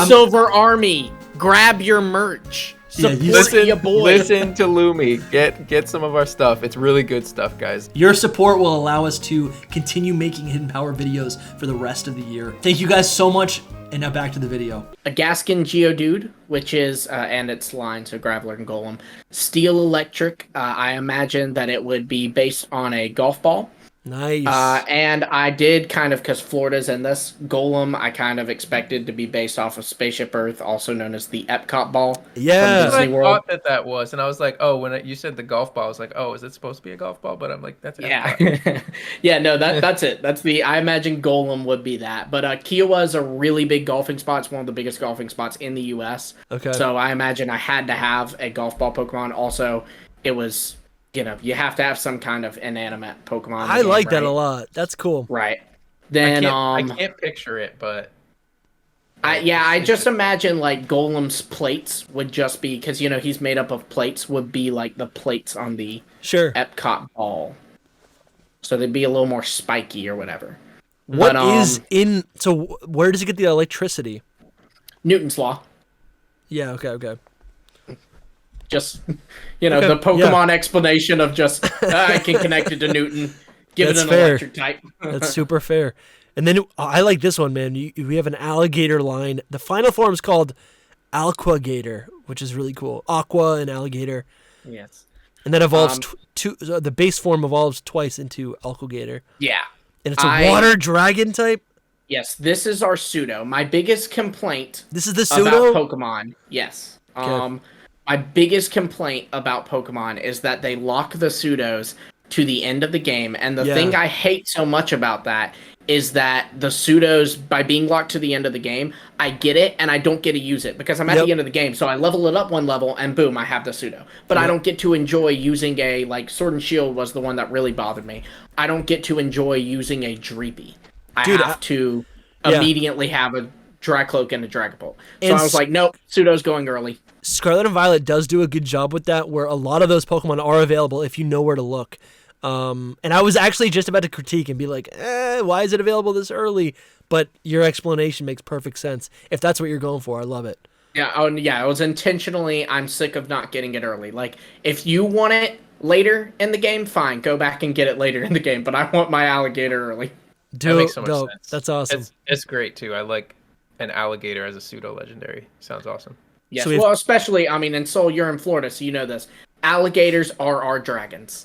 Silver Army. Grab your merch. Support your boy. Listen to Lumi. Get some of our stuff. It's really good stuff, guys. Your support will allow us to continue making Hidden Power videos for the rest of the year. Thank you guys so much. And now back to the video. A Gaskin Geodude, which is, and its line, so Graveler and Golem. Steel Electric, I imagine that it would be based on a golf ball. Nice. And I did kind of, because Florida's in this, Golem I kind of expected to be based off of Spaceship Earth, also known as the Epcot ball. Yeah. From Disney World. I thought that was, and I was like, oh, when you said the golf ball, I was like, oh, is it supposed to be a golf ball? But I'm like, that's Epcot. Yeah. Yeah, no, that's it. I imagine Golem would be that. But Kiowa is a really big golfing spot. It's one of the biggest golfing spots in the U.S. Okay. So I imagine I had to have a golf ball Pokemon. Also, it was... you have to have some kind of inanimate Pokemon. I like that a lot. That's cool. Right. Then I can't picture it, but I just imagine like Golem's plates would just be because he's made up of plates would be like the plates on the Sure. Epcot ball, so they'd be a little more spiky or whatever. What is in? So where does it get the electricity? Newton's law? Yeah. Okay. Just the Pokemon explanation of just I can connect it to Newton, give it an electric type. That's super fair. And then I like this one, man. We have an alligator line. The final form is called Alquagator, which is really cool. Aqua and alligator. Yes. And that evolves the base form evolves twice into Alquagator. Yeah. And it's a water dragon type? Yes, this is our pseudo. My biggest complaint This is the pseudo? about Pokemon. Yes. Okay. My biggest complaint about Pokemon is that they lock the pseudos to the end of the game. And the thing I hate so much about that is that the pseudos, by being locked to the end of the game, I get it and I don't get to use it because I'm at the end of the game. So I level it up one level and boom, I have the pseudo. But I don't get to enjoy using like Sword and Shield was the one that really bothered me. I don't get to enjoy using a Dreepy. I have to immediately have a Dracloak and a Dragapult. So I was like, nope, pseudo's going early. Scarlet and Violet does do a good job with that, where a lot of those Pokemon are available if you know where to look. And I was actually just about to critique and be like, why is it available this early? But your explanation makes perfect sense. If that's what you're going for, I love it. Yeah, it was intentionally, I'm sick of not getting it early. Like, if you want it later in the game, fine, go back and get it later in the game. But I want my alligator early. That makes so much sense. That's awesome. It's great, too. I like an alligator as a pseudo-legendary. Sounds awesome. Yes, so especially, in Seoul, you're in Florida, so you know this. Alligators are our dragons.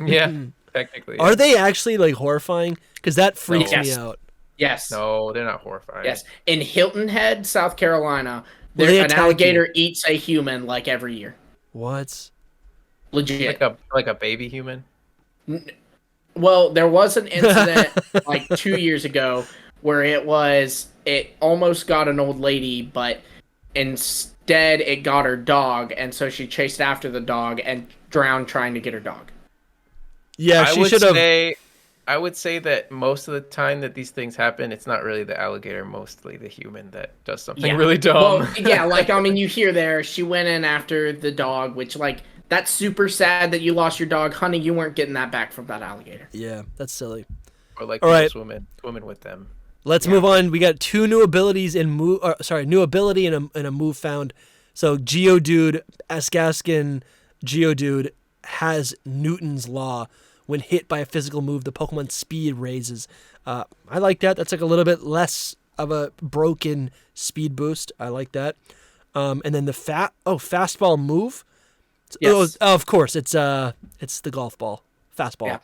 Yeah, technically. Are they actually like horrifying? Because that freaks me out. Yes. No, they're not horrifying. Yes. In Hilton Head, South Carolina, an alligator eats a human like every year. What? Legit. Like a baby human? Well, there was an incident like 2 years ago where it almost got an old lady, but instead it got her dog, and so she chased after the dog and drowned trying to get her dog. Yeah, she should have. I would say that most of the time that these things happen, it's not really the alligator, mostly the human that does something really dumb. Well, you hear there, she went in after the dog, which, that's super sad that you lost your dog. Honey, you weren't getting that back from that alligator. Yeah, that's silly. Or swimming with them. Let's move on. We got two new abilities new ability and a move found. So Geodude, Asgaskin Geodude has Newton's Law. When hit by a physical move, the Pokemon speed raises. I like that. That's like a little bit less of a broken speed boost. I like that. And then the fastball move. Yes. Oh, of course. It's the golf ball. Fastball.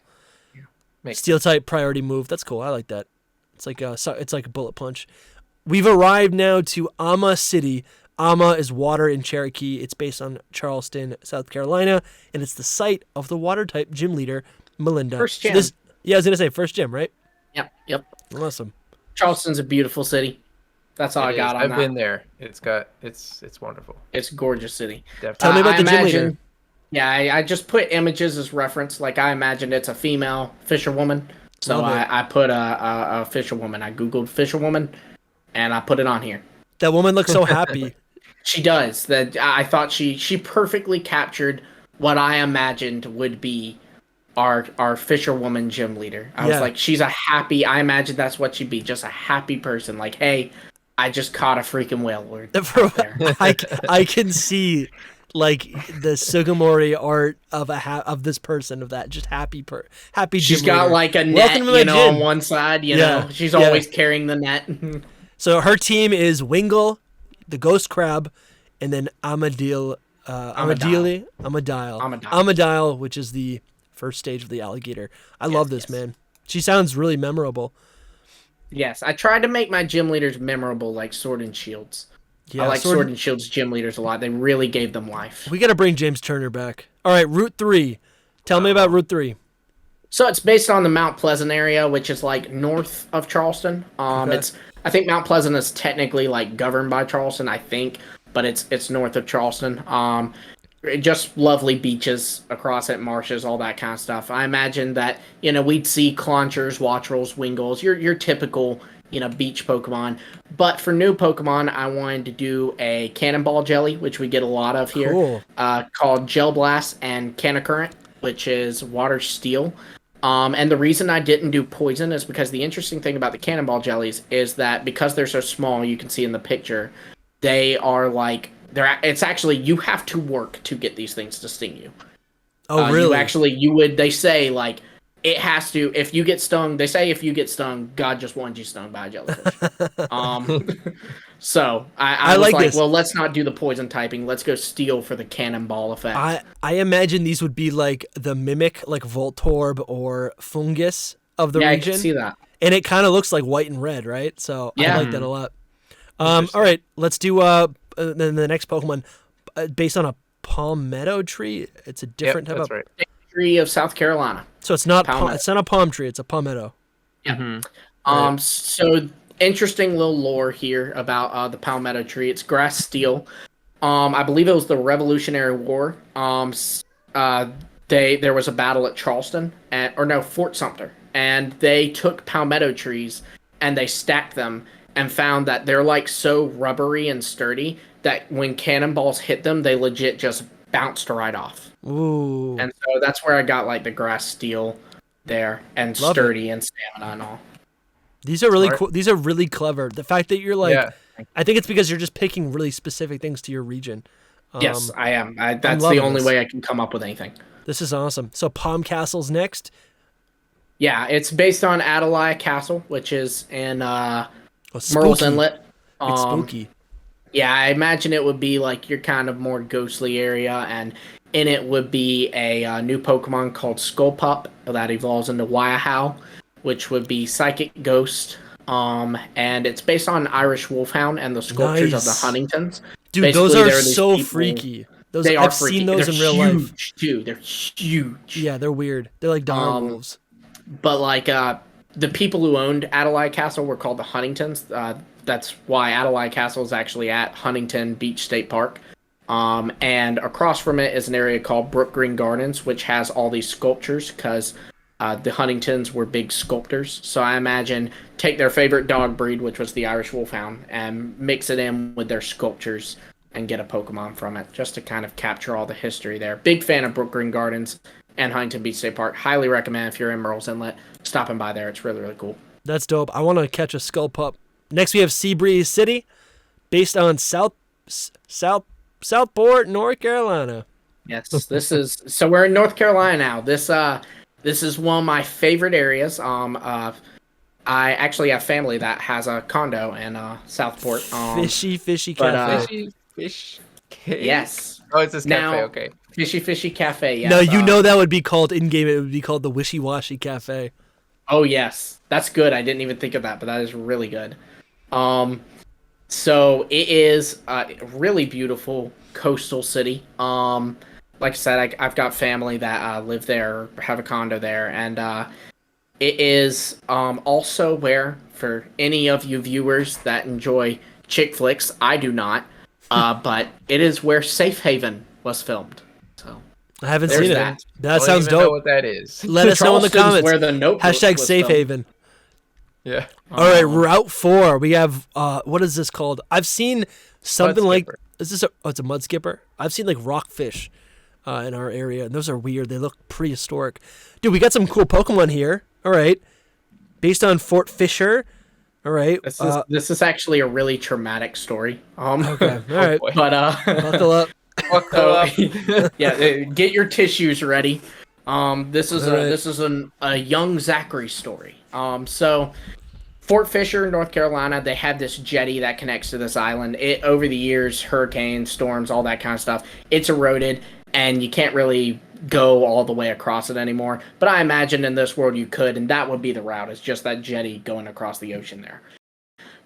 Yeah. Steel type priority move. That's cool. I like that. It's like a bullet punch. We've arrived now to Ama City. Ama is water in Cherokee. It's based on Charleston, South Carolina, and it's the site of the water type gym leader, Melinda. First gym. I was gonna say first gym, right? Yep. Awesome. Charleston's a beautiful city. That's all I got on that. I've been there. It's wonderful. It's a gorgeous city. Definitely. Tell me about the gym leader. Yeah, I just put images as reference. Like, I imagined it's a female fisherwoman. So I put a fisherwoman. I Googled fisherwoman, and I put it on here. That woman looks so happy. She does. I thought she perfectly captured what I imagined would be our fisherwoman gym leader. I was like, she's a happy. I imagined that's what she'd be, just a happy person. Like, hey, I just caught a freaking whale lord out there. I can see like the Sugimori art of this person, of that just happy She's gym got leader. like a net, on one side. She's always carrying the net. So her team is Wingull, the Ghost Crab, and then Amadile, which is the first stage of the alligator. I love this, man. She sounds really memorable. Yes, I tried to make my gym leaders memorable like Sword and Shield's. Yeah, I like Sword and Shield's gym leaders a lot. They really gave them life. We got to bring James Turner back. All right, Route 3. Tell me about Route 3. So it's based on the Mount Pleasant area, which is like north of Charleston. I think Mount Pleasant is technically like governed by Charleston, I think, but it's north of Charleston. Just lovely beaches across it, marshes, all that kind of stuff. I imagine that we'd see Claunchers, Wattrels, Wingulls, your typical beach Pokemon. But for new Pokemon, I wanted to do a Cannonball Jelly, which we get a lot of here, Cool. called Gel Blast and Canacurrent, which is Water Steel. And the reason I didn't do Poison is because the interesting thing about the Cannonball Jellies is that because they're so small, you can see in the picture, they are like, it's actually, you have to work to get these things to sting you. Oh, really? They say, like, it has to, if you get stung, they say if you get stung, God just wanted you stung by a jellyfish. So I was like, well, let's not do the poison typing. Let's go steel for the cannonball effect. I imagine these would be like the mimic, like Voltorb or Fungus of the region. I can see that. And it kind of looks like white and red, right? So I like that a lot. All right, let's do the next Pokemon based on a palmetto tree. It's a different type of tree of South Carolina. So it's not it's not a palm tree. It's a palmetto. Yeah. So interesting little lore here about the palmetto tree. It's grass steel. I believe it was the Revolutionary War. There was a battle at Charleston Fort Sumter, and they took palmetto trees and they stacked them and found that they're like so rubbery and sturdy that when cannonballs hit them, they legit just bounced right off. Ooh. And so that's where I got like the grass steel there and sturdy and stamina and all. These are really cool. These are really clever. The fact that you're like, I think it's because you're just picking really specific things to your region. Yes, I am. That's the only way I can come up with anything. This is awesome. So Palm Castle's next. Yeah, it's based on Adelia Castle, which is in Murrells Inlet. It's spooky. Yeah, I imagine it would be like your kind of more ghostly area, and in it would be a new Pokemon called Skullpup that evolves into Waiahao, which would be Psychic Ghost. And it's based on Irish Wolfhound and the sculptures of the Huntingtons. Dude, basically, those are so freaky. I've seen those in real life. Too. They're huge. Yeah, they're weird. They're like dire wolves. But like the people who owned Adelia Castle were called the Huntingtons. That's why Adelia Castle is actually at Huntington Beach State Park. And across from it is an area called Brook Green Gardens, which has all these sculptures because the Huntingtons were big sculptors. So I imagine take their favorite dog breed, which was the Irish Wolfhound, and mix it in with their sculptures and get a Pokemon from it, just to kind of capture all the history there. Big fan of Brook Green Gardens and Huntington Beach State Park. Highly recommend if you're in Murrells Inlet, stopping by there. It's really, really cool. That's dope. I want to catch a Skullpup. Next, we have Seabreeze City, based on Southport, North Carolina. Yes, so we're in North Carolina now. This is one of my favorite areas. I actually have family that has a condo in Southport. Fishy Cafe. Fish. Yes. Oh, it's this cafe. Okay. Fishy Cafe. Yes. No, you know that would be called in game. It would be called the Wishy Washy Cafe. Oh yes, that's good. I didn't even think of that, but that is really good. So it is a really beautiful coastal city. Like I said, I've got family that live there, have a condo there, and it is also where, for any of you viewers that enjoy chick flicks, I do not, but it is where Safe Haven was filmed. So I haven't seen that. it. That sounds dope. Know what that is? Let us know in the comments. Where the Notebook Hashtag was Safe filmed. Haven. Yeah. All right, Route 4. We have what is this called? I've seen something like it's a mud skipper. I've seen like rockfish in our area, and those are weird. They look prehistoric. Dude, we got some cool Pokemon here. All right, based on Fort Fisher. All right. This is actually a really traumatic story. Okay. All right. But buckle up. Yeah, get your tissues ready. This is a young Zachary story. So Fort Fisher, North Carolina, they had this jetty that connects to this island. It, over the years, hurricanes, storms, all that kind of stuff, it's eroded, and you can't really go all the way across it anymore. But I imagine in this world you could, and that would be the route. It's just that jetty going across the ocean there.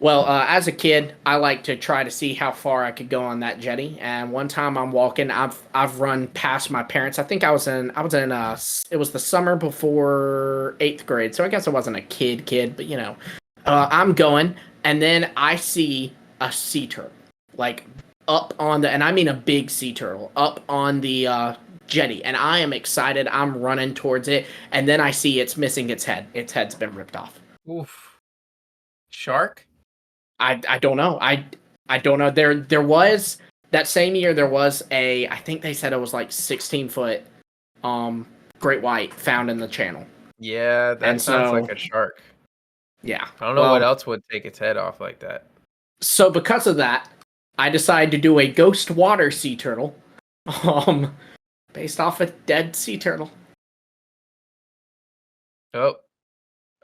Well, as a kid, I like to try to see how far I could go on that jetty. And one time I'm walking, I've run past my parents. I think it was the summer before 8th grade. So I guess I wasn't a kid, but I'm going, and then I see a sea turtle, like up on and I mean a big sea turtle, up on the jetty. And I am excited. I'm running towards it. And then I see it's missing its head. Its head's been ripped off. Oof. Shark? I don't know. I don't know. There was that same year there was I think they said it was like 16-foot great white found in the channel. Yeah, that And sounds so, like a shark. Yeah. I don't know what else would take its head off like that. So because of that, I decided to do a ghost water sea turtle. Based off a dead sea turtle. Oh.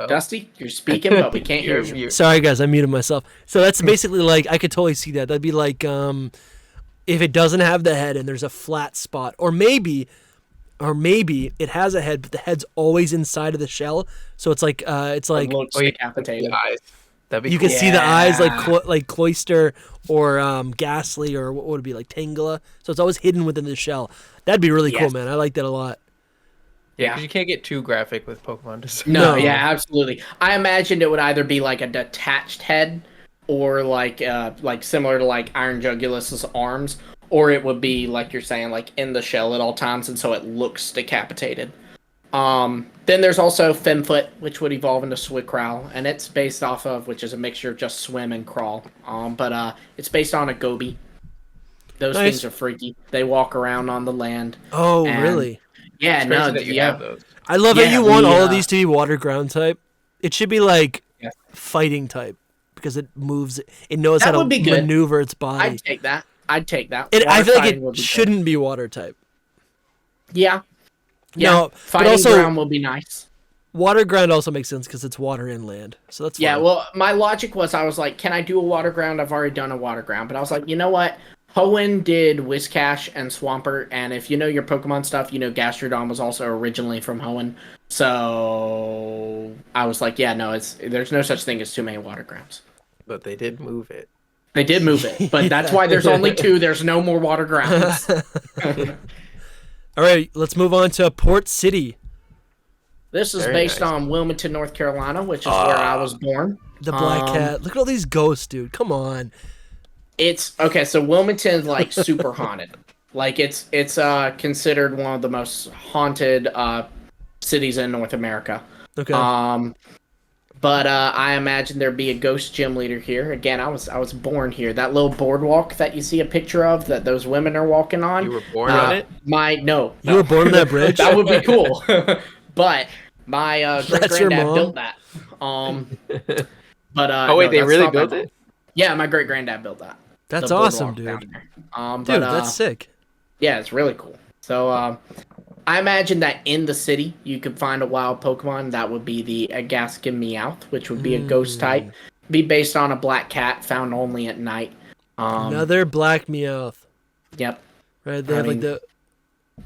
Dusty, you're speaking, but we can't hear you. Sorry, guys, I muted myself. So that's basically like, I could totally see that. That'd be like if it doesn't have the head and there's a flat spot. Or maybe it has a head, but the head's always inside of the shell. So it's like It looks decapitated. That'd be you cool. can see the eyes like Cloyster or Ghastly, or what would it be, like Tangela. So it's always hidden within the shell. That'd be really cool, man. I like that a lot. Yeah, because you can't get too graphic with Pokemon design. No, yeah, absolutely. I imagined it would either be like a detached head, or like similar to like Iron Jugulus's arms, or it would be like you're saying, like in the shell at all times, and so it looks decapitated. Then there's also Femfoot, which would evolve into Suicune, and it's based off of, which is a mixture of just swim and crawl. But it's based on a Gobi. Those things are freaky. They walk around on the land. Oh, really? Yeah, no, have those. I love that you want all of these to be water ground type. It should be like fighting type, because it moves. It knows how to maneuver its body. I'd take that. I feel like it shouldn't be water type. Yeah. No, fighting but also, ground will be nice. Water ground also makes sense because it's water inland, so that's fine. Yeah. Well, my logic was, I was like, can I do a water ground? I've already done a water ground, but I was like, you know what? Hoenn did Whiscash and Swampert, and if you know your Pokemon stuff, you know Gastrodon was also originally from Hoenn. So I was like, yeah, no, there's no such thing as too many water grounds. But they did move it. They did move it, but that's why there's only 2. There's no more water grounds. All right, let's move on to Port City. This is based on Wilmington, North Carolina, which is where I was born. The Black Cat. Look at all these ghosts, dude. Come on. It's okay. So Wilmington's like super haunted. Like it's considered one of the most haunted cities in North America. Okay. But I imagine there'd be a ghost gym leader here. Again, I was born here. That little boardwalk that you see a picture of, that those women are walking on. You were born on it? You were born on that bridge? That would be cool. But my great granddad built that. Oh wait, they really built it? Yeah, my great granddad built that. That's awesome, dude. Dude, that's sick. Yeah, it's really cool. So I imagine that in the city you could find a wild Pokemon. That would be the Agaskin Meowth, which would be a ghost type. Be based on a black cat found only at night. Another black Meowth. Yep. Right, they have like the...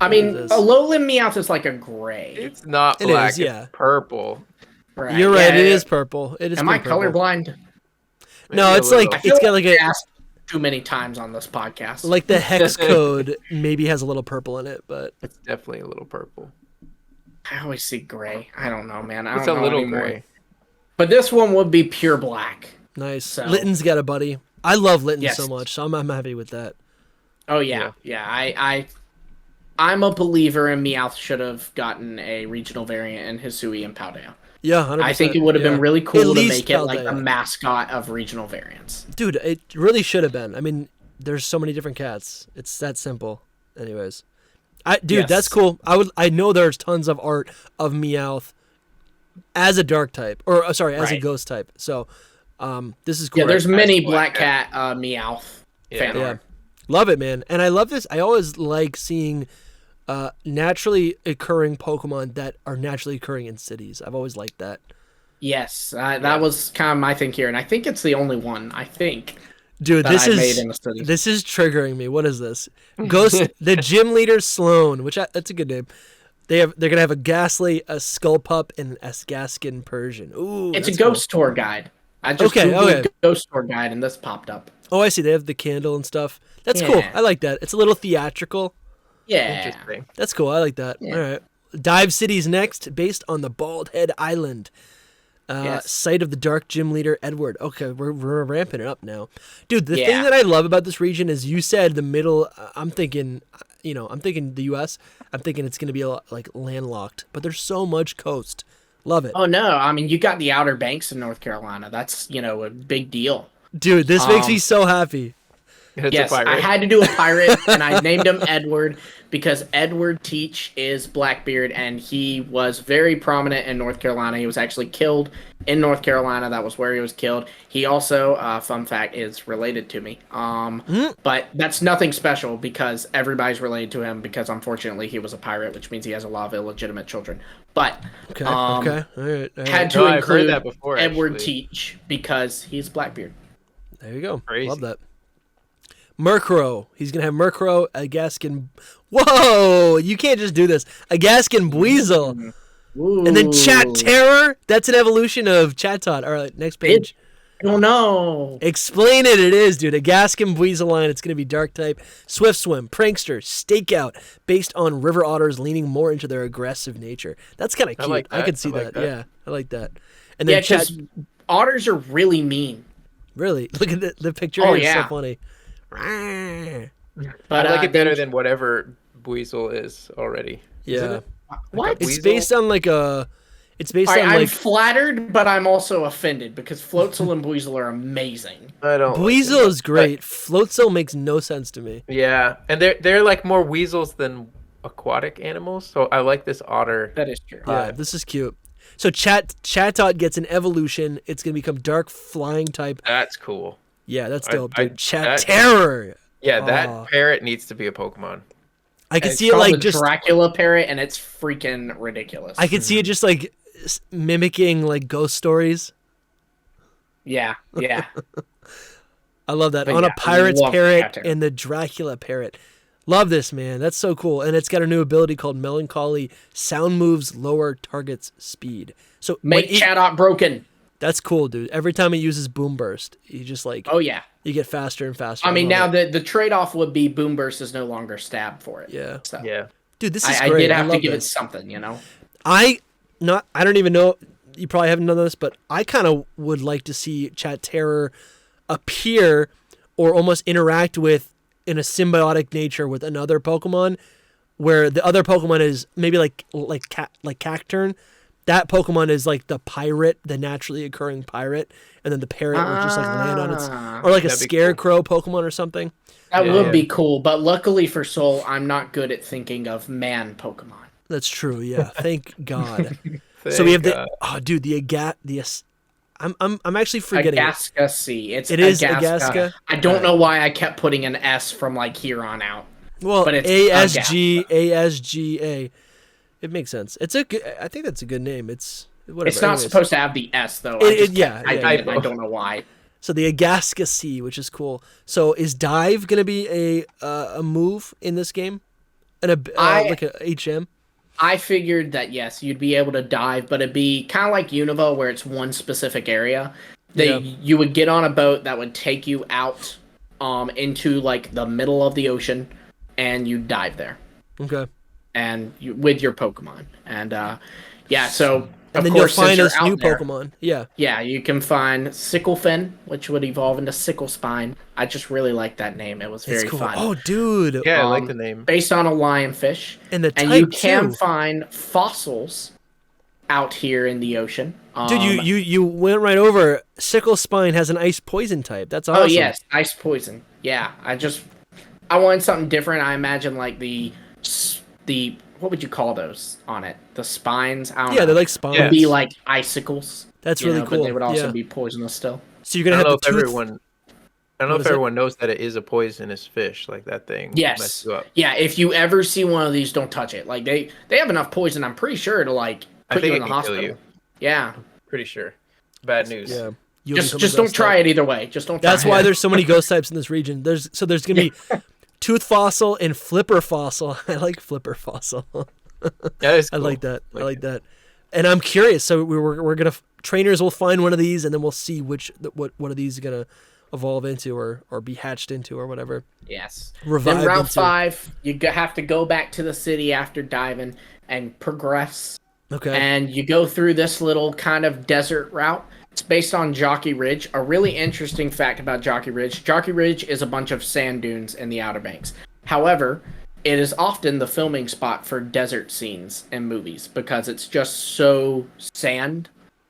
a lowland Meowth is like a gray. It's not black, it's purple. Right. You're right, it is purple. It is. Am I colorblind? No, it's like it's got like a too many times on this podcast. Like the hex code maybe has a little purple in it, but it's definitely a little purple. I always see gray. I don't know, man. It's a little gray. But this one would be pure black. Nice. So. Litten's got a buddy. I love Litten so much, so I'm happy with that. Oh yeah. I'm a believer in Meowth should have gotten a regional variant in Hisui and Paldea. Yeah, 100%. I think it would have been really cool to make it like the mascot of regional variants. Dude, it really should have been. I mean, there's so many different cats. It's that simple. Anyways. That's cool. I know there's tons of art of Meowth as a dark type. Or, as a ghost type. So, this is cool. Yeah, there's many Black Cat Meowth fan art. Love it, man. And I love this. I always like seeing... naturally occurring Pokemon that are naturally occurring in cities. I've always liked that. Yes, that was kind of my thing here, and I think it's the only one. I think. Dude, this is triggering me. What is this? Ghost, the gym leader Sloan, that's a good name. They're gonna have a Ghastly, a Skullpup, and a Gaskin Persian. Ooh, it's a ghost tour guide. I just googled ghost tour guide, and this popped up. Oh, I see. They have the candle and stuff. That's cool. I like that. It's a little theatrical. Yeah. Interesting. That's cool. I like that. Yeah. All right. Dive City's next, based on the Bald Head Island. Site of the Dark Gym Leader Edward. Okay, we're ramping it up now. Dude, the thing that I love about this region is you said the middle, I'm thinking the U.S. I'm thinking it's going to be like landlocked, but there's so much coast. Love it. Oh no, I mean you got the Outer Banks in North Carolina. That's a big deal. Dude, this makes me so happy. It's Yes, a pirate. I had to do a pirate, and I named him Edward because Edward Teach is Blackbeard, and he was very prominent in North Carolina. He was actually killed in North Carolina. That was where he was killed. He also, fun fact, is related to me. But that's nothing special because everybody's related to him because unfortunately he was a pirate, which means he has a lot of illegitimate children. But Okay. All right. had to No, I've include heard that before, Edward actually. Teach because he's Blackbeard. There you go. Crazy. Love that. Murkrow. He's going to have Murkrow, a Gaskin. Whoa! You can't just do this. A Gaskin Buizel. Ooh. And then Chat Terror. That's an evolution of Chatot. All right, next page. I don't know. Explain it. It is, dude. A Gaskin Buizel line. It's going to be Dark type. Swift Swim, Prankster, Stakeout, based on river otters leaning more into their aggressive nature. That's kind of cute. like I that. could see I like that. that. Yeah, I like that. And then Yeah, Chat. because otters are really mean. Really, look at the picture. Oh, It's yeah. so funny. But I like it better then- than whatever Buizel is already. Isn't Yeah, it? What? it's Weasel? based on like a. It's based All right, on I'm like flattered, but I'm also offended because Floatzel and Buizel are amazing. I don't. like Buizel it. is great. Floatzel makes no sense to me. Yeah, and they're like more weasels than aquatic animals, so I like this otter. That is true. Yeah, this is cute. So Chatot gets an evolution. It's gonna become dark flying type. That's cool. Yeah, that's I- dope, I- dude. Chat that- Terror. Yeah, Aw. that parrot needs to be a Pokemon. I could It's see it called like the just. Dracula parrot, and it's freaking ridiculous. I could see it just like mimicking like ghost stories. Yeah. I love that. But On yeah, a pirate's love parrot Chat Terror. and the Dracula parrot. Love this, man. That's so cool. And it's got a new ability called Melancholy. Sound moves lower target's speed. So Make when it- Chatot broken. that's cool, dude. Every time it uses Boom Burst, you just like Oh yeah. you get faster and faster. I mean, love now it. the trade off would be Boom Burst is no longer stab for it. Yeah. So Yeah, Dude, this is I great. did have to love give it this. something, you know. I don't even know. You probably haven't done this, but I kind of would like to see Chat Terror appear or almost interact with in a symbiotic nature with another Pokemon, where the other Pokemon is maybe like Cacturn. That Pokemon is like the pirate, the naturally occurring pirate, and then the parrot would just like land on its, or like a That'd be cool. Scarecrow Pokemon or something. That Yeah. would be cool, but luckily for Soul, I'm not good at thinking of man Pokemon. That's true. Yeah, thank God. So we have Thank the I'm actually forgetting. Agaska C. It is Agaska? I don't know why I kept putting an S from like here on out. Well, But it's ASGA. It makes sense. It's a good. I think that's a good name. It's whatever. It's not Anyways. supposed to have the S though. Yeah, I yeah. don't know why. So the Agaska C, which is cool. So is dive gonna be a move in this game, and like a HM? I figured that yes, you'd be able to dive, but it'd be kind of like Unova, where it's one specific area. You would get on a boat that would take you out, into like the middle of the ocean, and you dive there, Okay. and with your Pokemon, and so And of then course, you'll find since us you're new out there, Pokemon. Yeah. Yeah, you can find Sicklefin, which would evolve into Sicklespine. I just really like that name. It was very It's cool. fun. Oh, dude. Yeah, I like the name. Based on a lionfish. And the And you type, can too. find fossils out here in the ocean. Dude, you went right over. Sickle Spine has an ice poison type. That's awesome. Oh yes, ice poison. Yeah, I wanted something different. I imagine like the what would you call those on it? The spines. I don't Yeah, know. they're like spines. Would be like icicles. That's you really know, cool. But they would also Yeah. be poisonous still. So you're gonna I have don't the know if tooth. everyone. I don't know What if is it? everyone knows that it is a poisonous fish. Like that thing. Yes. Mess you up. Yeah, if you ever see one of these, don't touch it. Like they have enough poison, I'm pretty sure, to like I put think you it in the can hospital. kill you. Yeah. Pretty sure. Bad news. Yeah. Just don't try it either way. Just don't try That's it. why there's so many ghost types in this region. There's gonna be Tooth Fossil and Flipper Fossil. I like Flipper Fossil. That is I cool. like that. I like that. And I'm curious. So we're gonna trainers will find one of these, and then we'll see what of these is gonna evolve into or be hatched into or whatever. Yes. Revive Then round into. 5, you have to go back to the city after diving and progress. Okay. And you go through this little kind of desert route. It's based on Jockey Ridge. A really interesting fact about Jockey Ridge. Jockey Ridge is a bunch of sand dunes in the Outer Banks. However, it is often the filming spot for desert scenes in movies because it's just so sand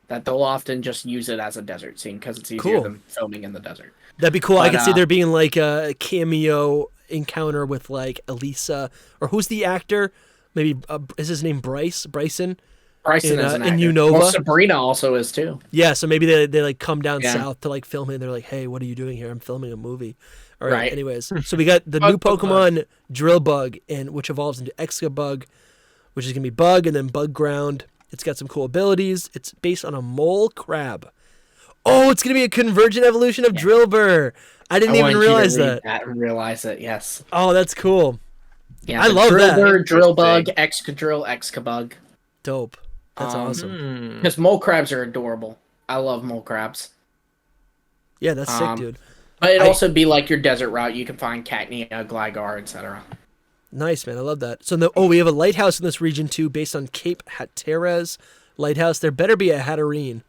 that they'll often just use it as a desert scene because it's easier Cool. than filming in the desert. That'd be cool. I But, could see there being like a cameo encounter with like Elisa, or who's the actor? Maybe is his name Bryson? Bryson in, is an in actor. Unova. Well, Sabrina also is too. Yeah, so maybe they like come down Yeah. south to like film it. And they're like, "Hey, what are you doing here? I'm filming a movie." All right. Right. Anyways, so we got the new Pokemon Drillbug, and which evolves into Excabug, which is gonna be Bug, and then Bug Ground. It's got some cool abilities. It's based on a mole crab. Oh, it's gonna be a convergent evolution of Drillbur. I didn't even realize that. And realize it, yes. Oh, that's cool. Yeah, I love that. Drillbur, Drillbug, Excadrill, Excabug. Dope. That's awesome. Because mole crabs are adorable. I love mole crabs. Yeah, that's sick, dude. But it'd also be like your desert route. You can find Cacnea, Gligar, etc. Nice, man. I love that. So, we have a lighthouse in this region, too, based on Cape Hatteras Lighthouse. There better be a Hatterene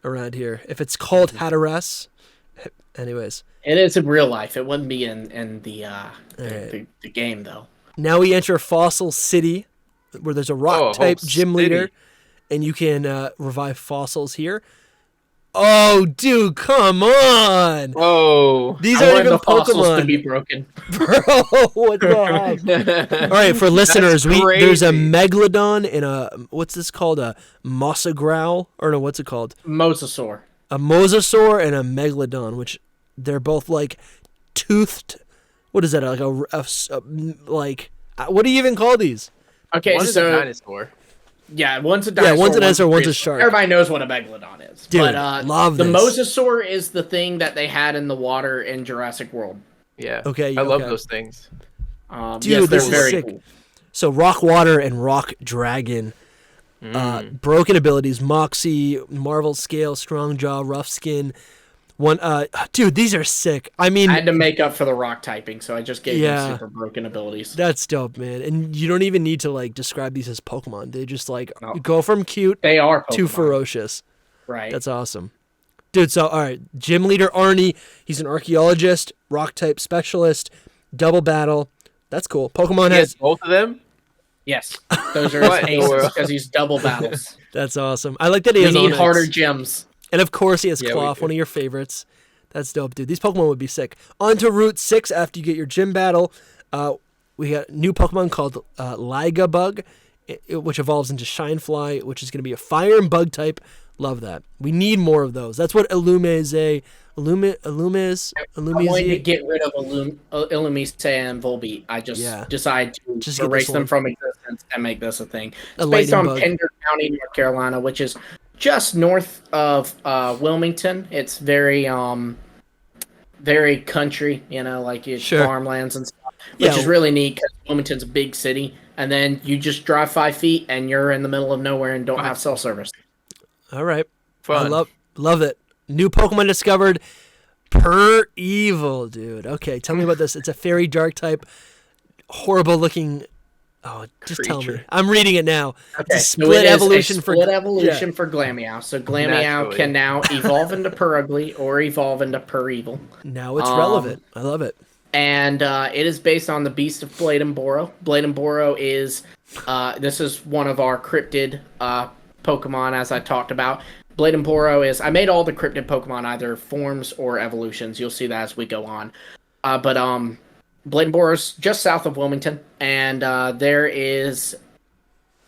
around here. If it's called Hatteras. Anyways. It is in real life. It wouldn't be in the game, though. Now we enter Fossil City, where there's a rock-type gym leader, and you can revive fossils here. Oh, dude, come on! Oh, these aren't even the fossils Pokemon to be broken, bro. What the heck? All right, for listeners, there's a Megalodon and a what's this called? A Mosagrowl, or no, what's it called? Mosasaur. A Mosasaur and a Megalodon, which they're both like toothed. What is that? Like what do you even call these? Okay, one is a dinosaur. Yeah, one's a dinosaur. Yeah, one's a dinosaur, one's a shark. Everybody knows what a Megalodon is. Dude, but, love the this. Mosasaur is the thing that they had in the water in Jurassic World. Yeah. Okay. I love those things. Dude, yes, this is very sick. cool. So Rock Water and Rock Dragon. Broken abilities: Moxie, Marvel Scale, Strong Jaw, Rough Skin. Dude, these are sick. I mean, I had to make up for the rock typing, so I just gave Yeah. them super broken abilities. that's dope, man. And you don't even need to like describe these as Pokemon. They just like go from cute They are Pokemon. to ferocious. Right. That's awesome. Dude, so all right, gym leader Arnie, he's an archaeologist, rock type specialist, double battle. That's cool. Pokemon has both of them. Yes, those are his aces because he's double battles. That's awesome. I like that he We has need Onyx. harder gyms. And of course he has Yeah, Cloth, we do. one of your favorites. That's dope, dude. These Pokemon would be sick. On to Route 6 after you get your gym battle. We got a new Pokemon called Ligabug, which evolves into Shinefly, which is going to be a fire and bug type. Love that. We need more of those. That's what Illumise. I'm going to get rid of Illumise and Volbeat. I just decide to Just get erase this them one. from existence and make this a thing. A It's based lightning on bug. Pender County, North Carolina, which is just north of Wilmington. It's very very country, like it's Sure. farmlands and stuff, which Yeah. is really neat because Wilmington's a big city, and then you just drive 5 feet and you're in the middle of nowhere and don't have cell service. All right. Fun. I love it. New Pokemon discovered. Evil, dude. Okay, tell me about this. It's a fairy dark type, horrible looking. Oh, just tell me. Creature. I'm reading it now. Okay, It's a so split it is evolution a for split evolution for Glameow. So Glameow Naturally. can now evolve into Purugly or evolve into Purevil. Now it's relevant. I love it. And it is based on the Beast of Blade and Boro. Blade and Boro is this is one of our cryptid Pokemon, as I talked about. Blade and Boro is I made all the cryptid Pokemon either forms or evolutions. You'll see that as we go on. But Blade and Boro is just south of Wilmington, and there is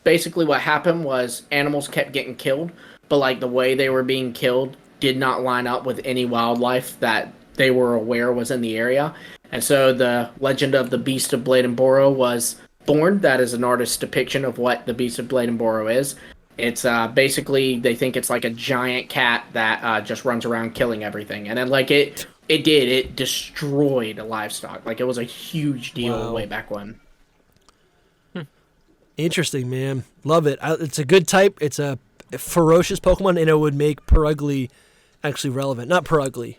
basically what happened was animals kept getting killed, but like the way they were being killed did not line up with any wildlife that they were aware was in the area. And so the legend of the Beast of Blade and Boro was born. That is an artist's depiction of what the Beast of Blade and Boro is. It's basically, they think it's like a giant cat that just runs around killing everything. And then like it destroyed livestock. Like it was a huge deal Wow. way back when. Interesting, man. Love it. It's a good type. It's a ferocious Pokemon, and it would make Purugly actually relevant. Not Purugly,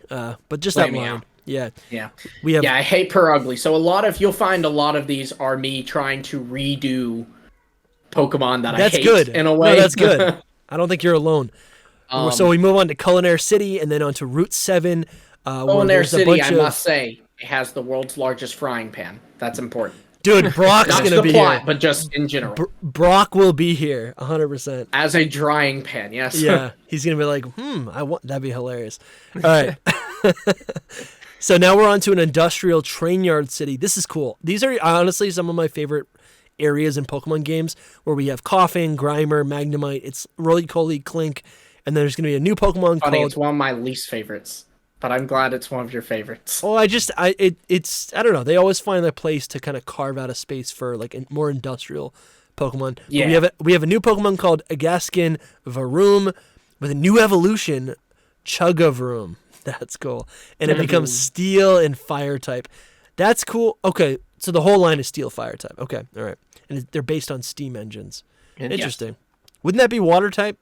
but just that Glameow. line. Yeah. Yeah. We have. Yeah, I hate Purugly. So you'll find a lot of these are me trying to redo Pokemon that That's I hate good. in a way. No, that's good. I don't think you're alone. So we move on to Culinary City, and then on to Route 7. Culinary City, I must say, it has the world's largest frying pan. That's important. Dude, Brock's Not gonna the be plot, here. but just in general. Brock will be here, 100%. As a drying pan, yes. Yeah, he's gonna be like, I want. That'd be hilarious. All right. So now we're on to an industrial train yard city. This is cool. These are honestly some of my favorite areas in Pokemon games, where we have Coughing, Grimer, Magnemite. It's Roly-Poly, Clink, and then there's gonna be a new Pokemon Funny, called. it's one of my least favorites, but I'm glad it's one of your favorites. Oh, it's I don't know. They always find a place to kind of carve out a space for like more industrial Pokemon. But Yeah. we have a new Pokemon called Agaskin Varoom with a new evolution, Chugavroom. That's cool, and it becomes Steel and Fire type. That's cool. Okay, so the whole line is Steel Fire type. Okay, all right, and they're based on steam engines. Interesting. Wouldn't that be Water type?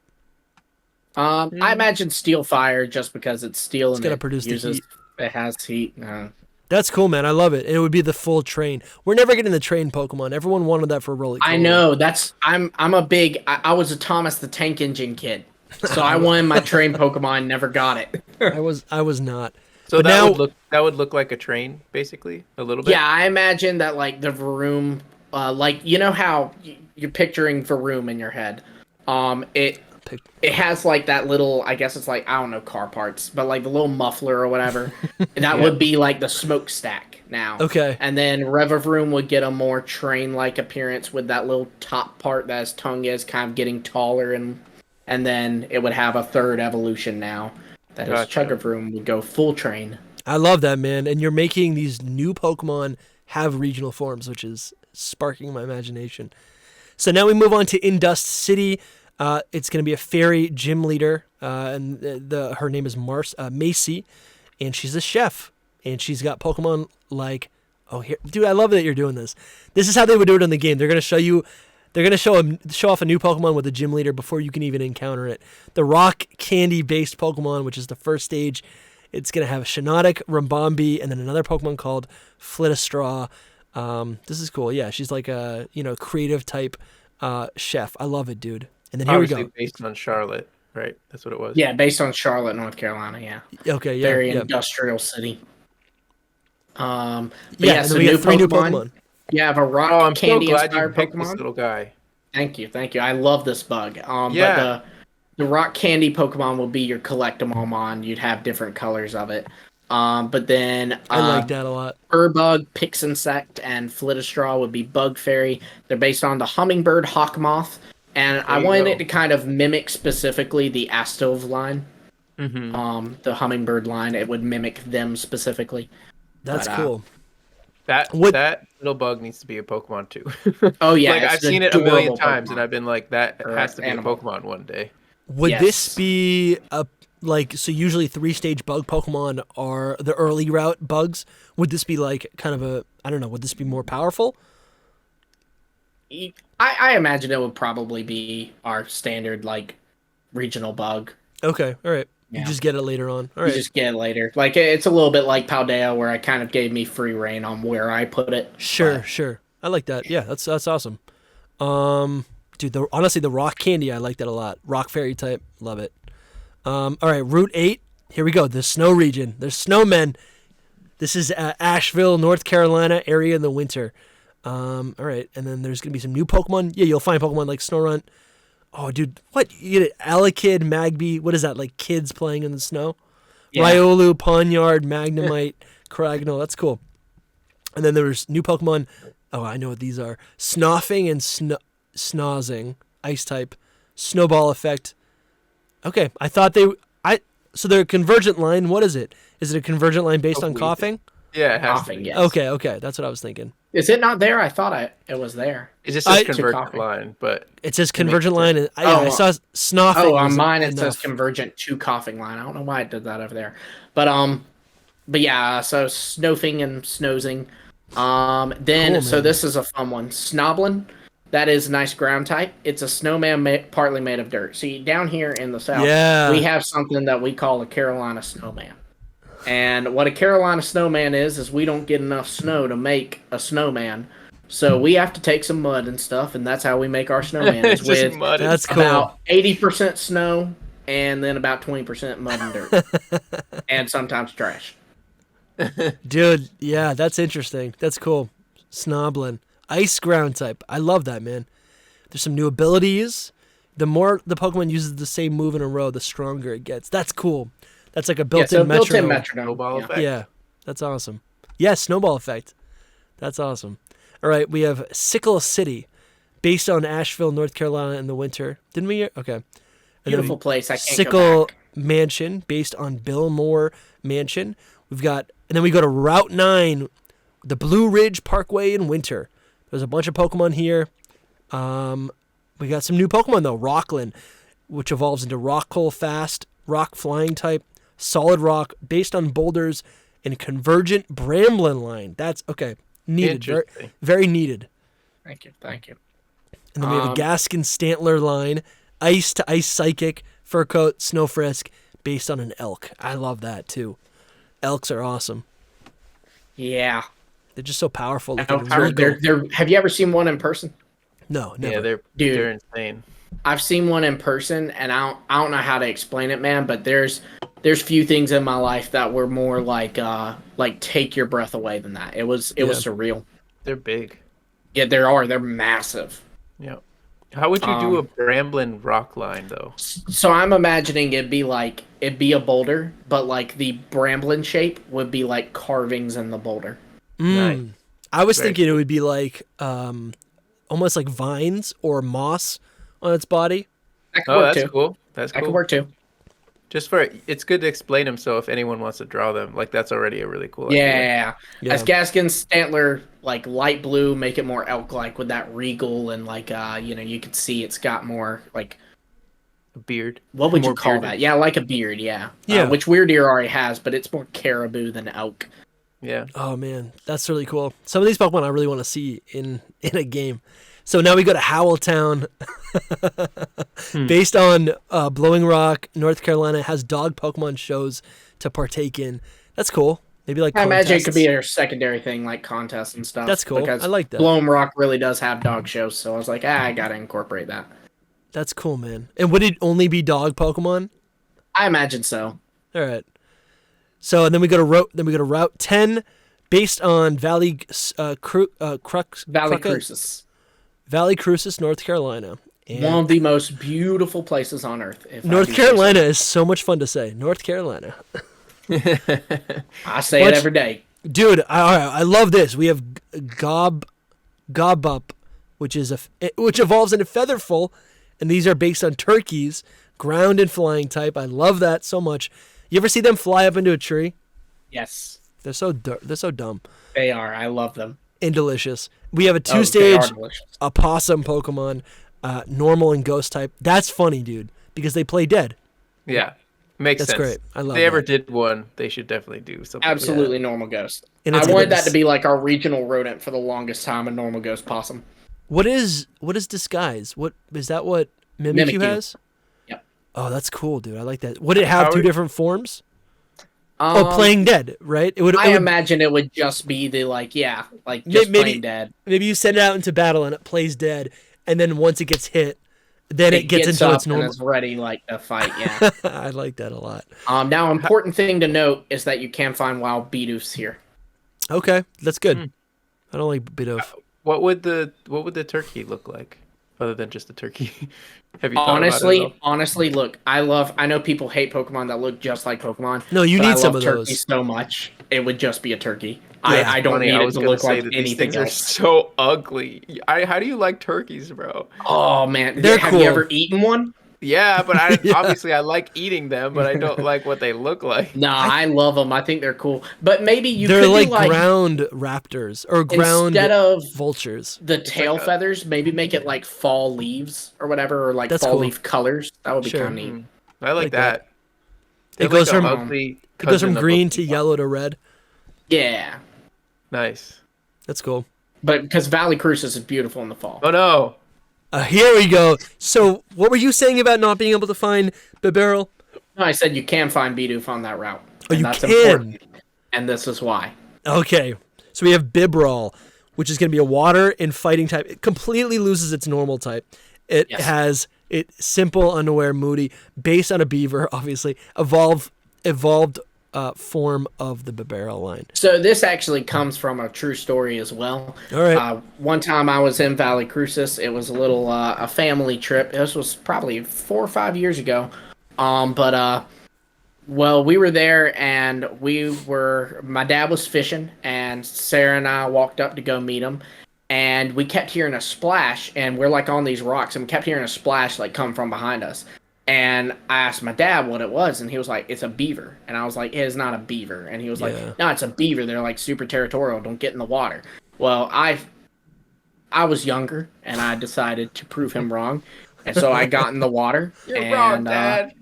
I imagine Steel Fire just because it's steel and gonna it produce the uses, heat. it has heat. That's cool, man. I love it. And it would be the full train. We're never getting the train Pokemon. Everyone wanted that for Roly. I know. I was a Thomas the Tank Engine kid, so I wanted my train Pokemon. Never got it. I was not. So But that now- would look like a train, basically, a little bit. Yeah, I imagine that like the Varoom, like you know how you're picturing Varoom in your head. It has like that little, I guess it's like, I don't know, car parts, but like the little muffler or whatever. That would be like the smokestack now. Okay. And then Revavroom would get a more train-like appearance with that little top part that his tongue is kind of getting taller, and then it would have a third evolution now. That his Gotcha. Chugavroom would go full train. I love that, man. And you're making these new Pokemon have regional forms, which is sparking my imagination. So now we move on to Indust City. It's going to be a fairy gym leader, and her name is Macy, and she's a chef, and she's got Pokemon like, dude, I love that you're doing this. This is how they would do it in the game. They're going to show you, show off a new Pokemon with a gym leader before you can even encounter it. The rock candy based Pokemon, which is the first stage, it's going to have Shiinotic, Ribombee, and then another Pokemon called Flitterstraw. This is cool. Yeah, she's like a creative type chef. I love it, dude. And then Obviously here we go. based on Charlotte, right? That's what it was. Yeah, based on Charlotte, North Carolina. Yeah. Okay, yeah. Very yeah. industrial city. And so then we new got 3 new Pokemon. You have a rock Oh, I'm so candy glad you inspired picked this Pokemon. little guy. Thank you. I love this bug. Yeah. But the rock candy Pokemon will be your collectible. You'd have different colors of it. But then I like that a lot. Urbug, Pixinsect, and Flitterstraw would be Bug Fairy. They're based on the Hummingbird, Hawkmoth, and I wanted it to kind of mimic specifically the Astove line. Mm-hmm. The Hummingbird line, it would mimic them specifically. That's But, cool. That little bug needs to be a Pokemon too. Oh yeah, Like it's I've an seen it a million adorable times, Pokemon. and I've been like, that Or has to be animal. a Pokemon one day. Would Yes. this be so usually 3-stage bug Pokemon are the early route bugs. Would this be like kind of would this be more powerful? I imagine it would probably be our standard like regional bug. Okay, all right. Yeah. You just get it later on. All You right. just get it later. Like it's a little bit like Paldea, where I kind of gave me free reign on where I put it. Sure, But sure. I like that. Yeah, that's awesome. Dude, honestly, the rock candy, I like that a lot. Rock fairy type, love it. All right, Route 8. Here we go. The snow region. There's snowmen. This is Asheville, North Carolina area in the winter. All right, and then there's gonna be some new Pokemon. Yeah, you'll find Pokemon like Snorunt. Oh, dude, what? You get it? Alakid, Magby. What is that? Like kids playing in the snow? Yeah. Riolu, Pawniard, Magnemite, Cragnole. That's cool. And then there's new Pokemon. Oh, I know what these are. Snoffing and Snozzing. Ice type. Snowball effect. Okay, I thought so they're a convergent line. What is it? Is it a convergent line based on coughing? Yeah, it has to Coughing, be. yes. Okay, that's what I was thinking. Is it not there? I thought it was there. It just says I- convergent coughing. line, but It says convergent line, and I Oh, saw Snoffing. Oh, on was mine it enough. says convergent to coughing line. I don't know why it did that over there, but yeah. So snowfing and snoozing. Then Cool, so man. this is a fun one. Snoblin. That is nice ground type. It's a snowman partly made of dirt. See, down here in the south, Yeah. we have something that we call a Carolina snowman. And what a Carolina snowman is we don't get enough snow to make a snowman. So we have to take some mud and stuff, and that's how we make our snowman. it's Is just with mud. That's cool. about 80% snow and then about 20% mud and dirt. And sometimes trash. Dude, yeah, that's interesting. That's cool. Snoblin. Ice ground type. I love that, man. There's some new abilities. The more the Pokemon uses the same move in a row, the stronger it gets. That's cool. That's like a built-in metronome. Snowball effect. Yeah, that's awesome. Yeah, snowball effect. That's awesome. All right, we have Sickle City, based on Asheville, North Carolina in the winter. Didn't we? Okay. And Beautiful place. I can't Sickle go back. Mansion, based on Bill Moore Mansion. And then we go to Route 9, the Blue Ridge Parkway in winter. There's a bunch of Pokemon here. We got some new Pokemon, though. Rockland, which evolves into Rockle Fast, Rock Flying type, Solid Rock, based on boulders, and Convergent Bramblin line. That's, okay, needed. Very, very needed. Thank you. And then we have a Gaskin Stantler line, Ice to Ice Psychic, Fur Coat, Snow Frisk, based on an elk. I love that, too. Elks are awesome. Yeah. They're just so powerful. Have you ever seen one in person? No, never. Yeah, they're insane. I've seen one in person, and I don't know how to explain it, man. But there's few things in my life that were more like take your breath away than that. It was surreal. They're big. Yeah, they're massive. Yeah. How would you do a Bramblin rock line though? So I'm imagining it'd be a boulder, but like the Bramblin shape would be like carvings in the boulder. Nice. I was thinking it would be like almost like vines or moss on its body. That could work too. Cool. That could work too. Just it's good to explain them, so if anyone wants to draw them, like that's already a really cool idea. Yeah. As Gaskin's Stantler, like light blue, make it more elk-like with that regal and like you could see it's got more like a beard. What would you call that? Yeah, like a beard. Yeah. Which Weird Ear already has, but it's more caribou than elk. Yeah. Oh man, that's really cool. Some of these Pokemon I really want to see in a game. So now we go to Howltown, based on Blowing Rock, North Carolina. Has dog Pokemon shows to partake in. That's cool. Maybe like I imagine it could be a secondary thing like contests and stuff. That's cool. I like that. Blowing Rock really does have dog shows, so I was like, I gotta incorporate that. That's cool, man. And would it only be dog Pokemon? I imagine so. All right. So and then we go to Route 10, based on Valley Crucis. Valley Crucis, North Carolina. And one of the most beautiful places on earth. North Carolina is so much fun to say. North Carolina. I say it every day. Dude, I love this. We have Gobup, which evolves into Featherful, and these are based on turkeys, ground and flying type. I love that so much. You ever see them fly up into a tree? Yes. They're so dumb. They are. I love them. And delicious. We have a 2-stage opossum Pokemon, normal and ghost type. That's funny, dude, because they play dead. Yeah. Makes sense. That's great. I love If they ever did one, they should definitely do something. Absolutely normal ghost. And I wanted that to be like our regional rodent for the longest time, a normal ghost possum. What is Disguise? What is that what Mimikyu has? Yep. Oh, that's cool, dude. I like that. Would it have two different forms? Playing dead, right? I imagine it would just be the playing dead. Maybe you send it out into battle and it plays dead, and then once it gets hit, then it gets into its normal. And it's ready to fight. Yeah, I like that a lot. Now, important thing to note is that you can find wild Bidoof here. Okay, that's good. I don't like Bidoof. What would the turkey look like, other than just a turkey? Have you honestly, look, I know people hate Pokemon that look just like Pokemon. No, you need some of those. Turkey so much, it would just be a turkey. Yeah, I don't need it to look like anything else. They're so ugly. How do you like turkeys, bro? Oh man, they're have cool. you ever eaten one? Yeah, but obviously I like eating them, but I don't like what they look like. Nah, I love them. I think they're cool. But maybe they're could like ground raptors or ground instead of vultures. The tail feathers, maybe make it like fall leaves or whatever, or like fall leaf colors. That would be kind of neat. I like that. It goes from green to yellow to red. Yeah. Nice. That's cool. But because Valley Crucis is beautiful in the fall. Oh no. Here we go. So, what were you saying about not being able to find Bibarel? No, I said you can find Bidoof on that route. Oh, you can. Important, and this is why. Okay. So we have Bibarel, which is going to be a water and fighting type. It completely loses its normal type. It has simple, unaware, moody, based on a beaver, obviously. Evolved form of the Bibarel line? So this actually comes from a true story as well. All right. One time I was in Valley Crucis. It was a little a family trip. This was probably 4 or 5 years ago. Well, we were there and my dad was fishing and Sarah and I walked up to go meet him. And we kept hearing a splash, and we're like on these rocks, and we kept hearing a splash like come from behind us. And I asked my dad what it was, and he was like, "It's a beaver." And I was like, "It is not a beaver." And he was like, "No, it's a beaver. They're like super territorial. Don't get in the water." Well, I was younger, and I decided to prove him wrong, and so I got in the water. You're wrong, Dad.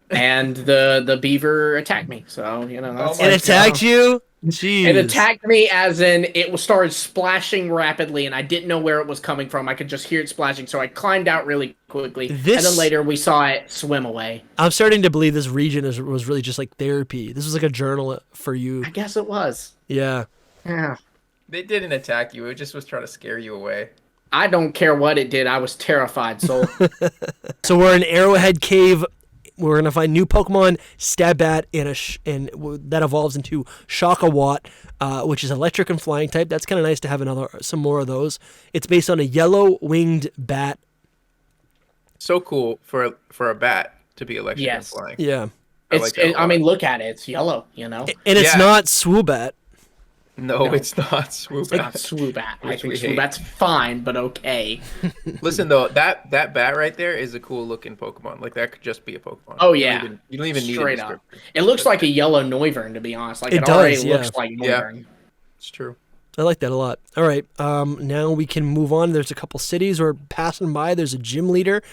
And the beaver attacked me. So that's It attacked you. Jeez. It attacked me as in started splashing rapidly, and I didn't know where it was coming from. I could just hear it splashing, so I climbed out really quickly, and then later we saw it swim away. I'm starting to believe this region was really just like therapy. This was like a journal for you. I guess it was. Yeah. Yeah. They didn't attack you. It just was trying to scare you away. I don't care what it did. I was terrified, so... So we're in Arrowhead Cave. We're going to find new Pokemon, Stabat, and that evolves into Shakawat, which is electric and flying type. That's kind of nice to have some more of those. It's based on a yellow-winged bat. So cool for a bat to be electric and flying. Yeah. I mean, look at it. It's yellow, And it's not Swoobat. No, it's not Swoobat. It's not Swoobat. I think Swoobat's fine, but okay. Listen, though, that bat right there is a cool looking Pokemon. Like, that could just be a Pokemon. Oh, yeah. You don't even need a descriptor. It looks like a yellow Noivern, to be honest. Like, it already looks like Noivern. Yeah, it's true. I like that a lot. All right, now we can move on. There's a couple cities we're passing by. There's a gym leader.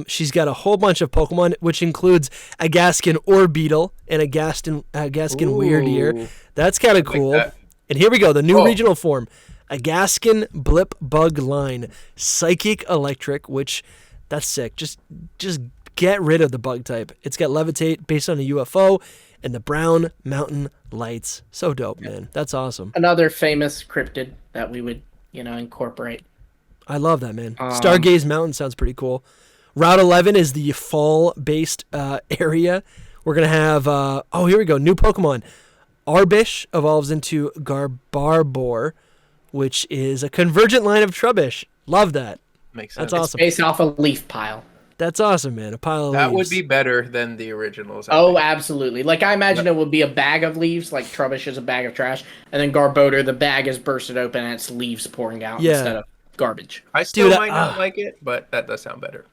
She's got a whole bunch of Pokemon, which includes a Gaskin Orbeetle and a Gaskin Weirdeer. That's kind of cool. Like, and here we go, the new regional form. A Gaskin Blip Bug line. Psychic Electric, which, that's sick. Just get rid of the bug type. It's got Levitate based on a UFO and the Brown Mountain Lights. So dope, man. That's awesome. Another famous cryptid that we would, incorporate. I love that, man. Stargaze Mountain sounds pretty cool. Route 11 is the fall-based area. We're going to have, here we go, new Pokemon. Arbish evolves into Garbarbor, which is a convergent line of Trubbish. Love that. Makes sense. That's awesome. It's based off a leaf pile. That's awesome, man. A pile of leaves. That would be better than the originals. Absolutely. Like, I imagine it would be a bag of leaves, like Trubbish is a bag of trash, and then Garbodor, the bag is bursted open and it's leaves pouring out instead of garbage. I still might not like it, but that does sound better.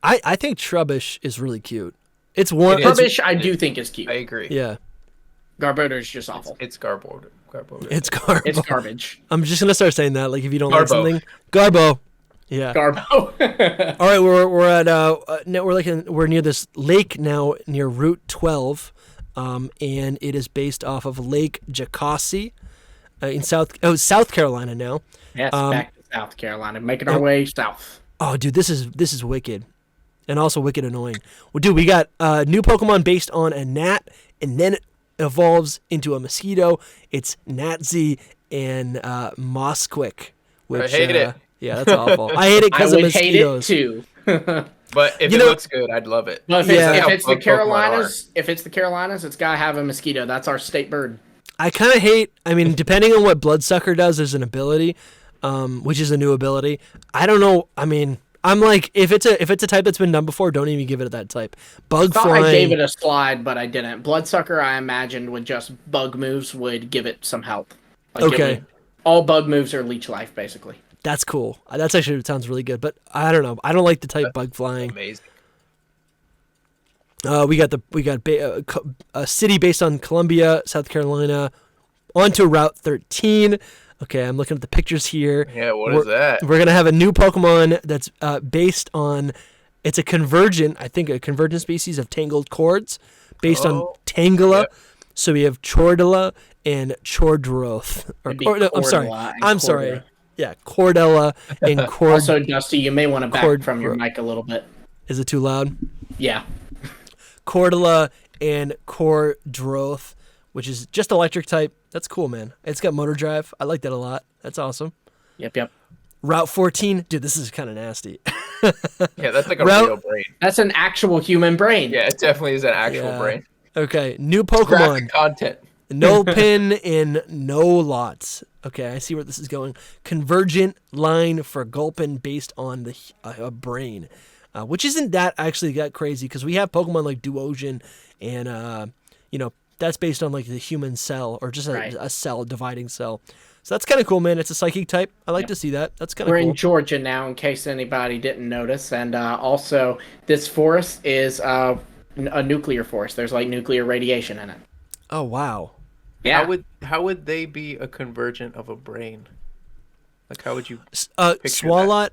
I think Trubbish is really cute. It's one. Trubbish, I do think is cute. I agree. Yeah. Garbodor is just awful. It's Garbodor. It's Garbo. It's garbage. I'm just gonna start saying that. Like, if you don't like something, Garbo. Yeah. Garbo. All right, we're at now we're near this lake now near Route 12, and it is based off of Lake Jacossi in South Carolina now. Yes, back to South Carolina, making our way south. Oh, dude, this is wicked, and also wicked annoying. Well, dude, we got new Pokemon based on a gnat, and then it evolves into a mosquito. It's Natsy and Mosquick. Which, I hate it. Yeah, that's awful. I hate it because of mosquitoes. I would hate it too. But if it looks good, I'd love it. Well, if it's the Carolinas, it's gotta have a mosquito. That's our state bird. I kind of hate. I mean, depending on what Bloodsucker does as an ability, which is a new ability. I don't know. I mean, I'm like, if it's a type that's been done before, don't even give it that type. Bug flying. I gave it a slide, but I didn't. Bloodsucker, I imagined with just bug moves would give it some help. Like, okay. All bug moves are leech life, basically. That's cool. That's actually sounds really good, but I don't know. I don't like the type bug flying. Amazing. We got a city based on Columbia, South Carolina, onto Route 13. Okay, I'm looking at the pictures here. Yeah, what is that? We're gonna have a new Pokemon that's based on. It's a convergent species of tangled cords, based on Tangela. Yep. So we have Chordula and Chordroth. I'm sorry. Yeah, Cordella and Cord. Also, Dusty, you may want to back from your mic a little bit. Is it too loud? Yeah. Cordula and Cordroth, which is just electric type. That's cool, man. It's got motor drive. I like that a lot. That's awesome. Yep. Route 14. Dude, this is kind of nasty. Yeah, that's like a real brain. That's an actual human brain. Yeah, it definitely is an actual brain. Okay, new Graphic Pokemon. content. No pin and no lots. Okay, I see where this is going. Convergent line for Gulpin based on the a brain, which isn't that actually that crazy because we have Pokemon like Duosion, and that's based on like the human cell or just Right. a cell dividing cell. So that's kind of cool, man. It's a psychic type. I like to see that. That's kind of We're cool. in Georgia now, in case anybody didn't notice, and also this forest is a nuclear forest. There's like nuclear radiation in it. Oh wow. Yeah. How would they be a convergent of a brain? Like how would you Swalot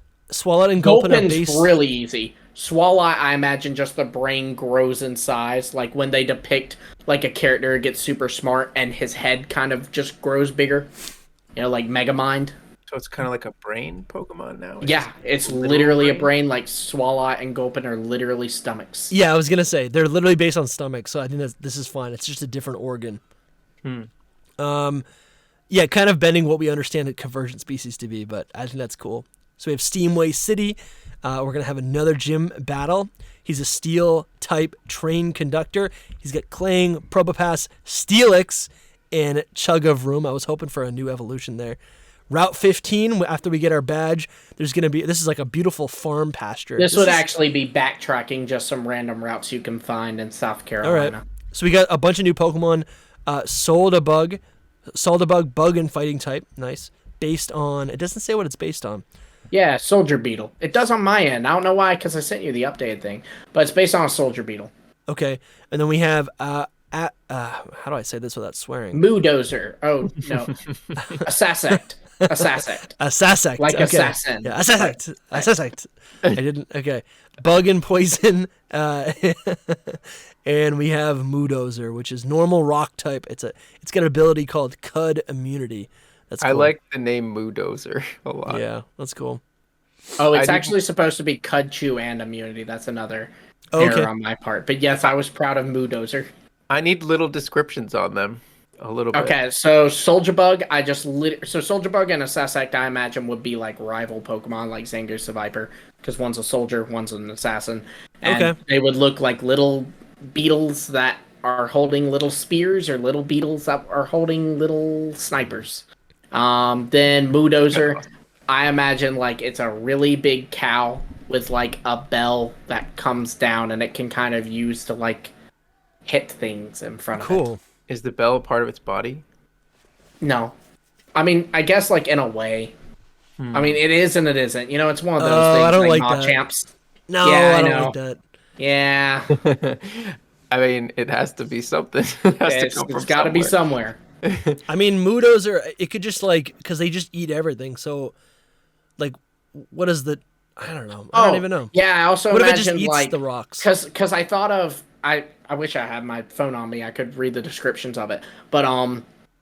and Gulpin are Gulpin's based. really easy. Swalot, I imagine just the brain grows in size. Like when they depict like a character gets super smart and his head kind of just grows bigger. Like Megamind. So it's kind of like a brain Pokemon now? Yeah, it's literally a brain. Like Swalot and Gulpin are literally stomachs. Yeah, I was gonna say they're literally based on stomach, so I think this is fine. It's just a different organ. Yeah, kind of bending what we understand a convergent species to be, but I think that's cool. So we have Steamway City. We're gonna have another gym battle. He's a steel type train conductor. He's got Clang, Probopass, Steelix, and Chug of Room. I was hoping for a new evolution there. Route 15, after we get our badge, this is like a beautiful farm pasture. This would actually be backtracking just some random routes you can find in South Carolina. All right. So we got a bunch of new Pokemon. Soldabug, bug and fighting type. Nice. Based on, it doesn't say what it's based on. Yeah, Soldier Beetle. It does on my end. I don't know why, because I sent you the updated thing. But it's based on a Soldier Beetle. Okay. And then we have, how do I say this without swearing? Moodozer. Oh, no. Assasect. Assasect. Like okay. assassin. Yeah, Assasect. I didn't, okay. Bug and poison. And we have Moodozer, which is normal rock type. It's got an ability called Cud Immunity. That's cool. I like the name Moodozer a lot. Yeah, that's cool. Oh, it's actually supposed to be Cud Chew and Immunity. That's another error on my part. But yes, I was proud of Moodozer. I need little descriptions on them. A little bit. Okay, so Soldier Bug, Soldier Bug and Assasect, I imagine, would be like rival Pokemon, like Zangoose the Viper, because one's a soldier, one's an assassin, and they would look like little beetles that are holding little spears, or little beetles that are holding little snipers. Then Moodozer, I imagine like it's a really big cow with like a bell that comes down, and it can kind of use to like hit things in front of it. Cool. Is the bell a part of its body? No. I mean, I guess like in a way. I mean, it is and it isn't. It's one of those things I don't like that. Machamps. No, Yeah, I don't know. like that. Yeah. I mean, it has to be something. It's got to be somewhere. I mean, Moodozer, it could just like, because they just eat everything. So, like, what is the, I don't know. I don't even know. Yeah, I also What if it imagine just eats like the rocks? Because I thought of I wish I had my phone on me. I could read the descriptions of it. But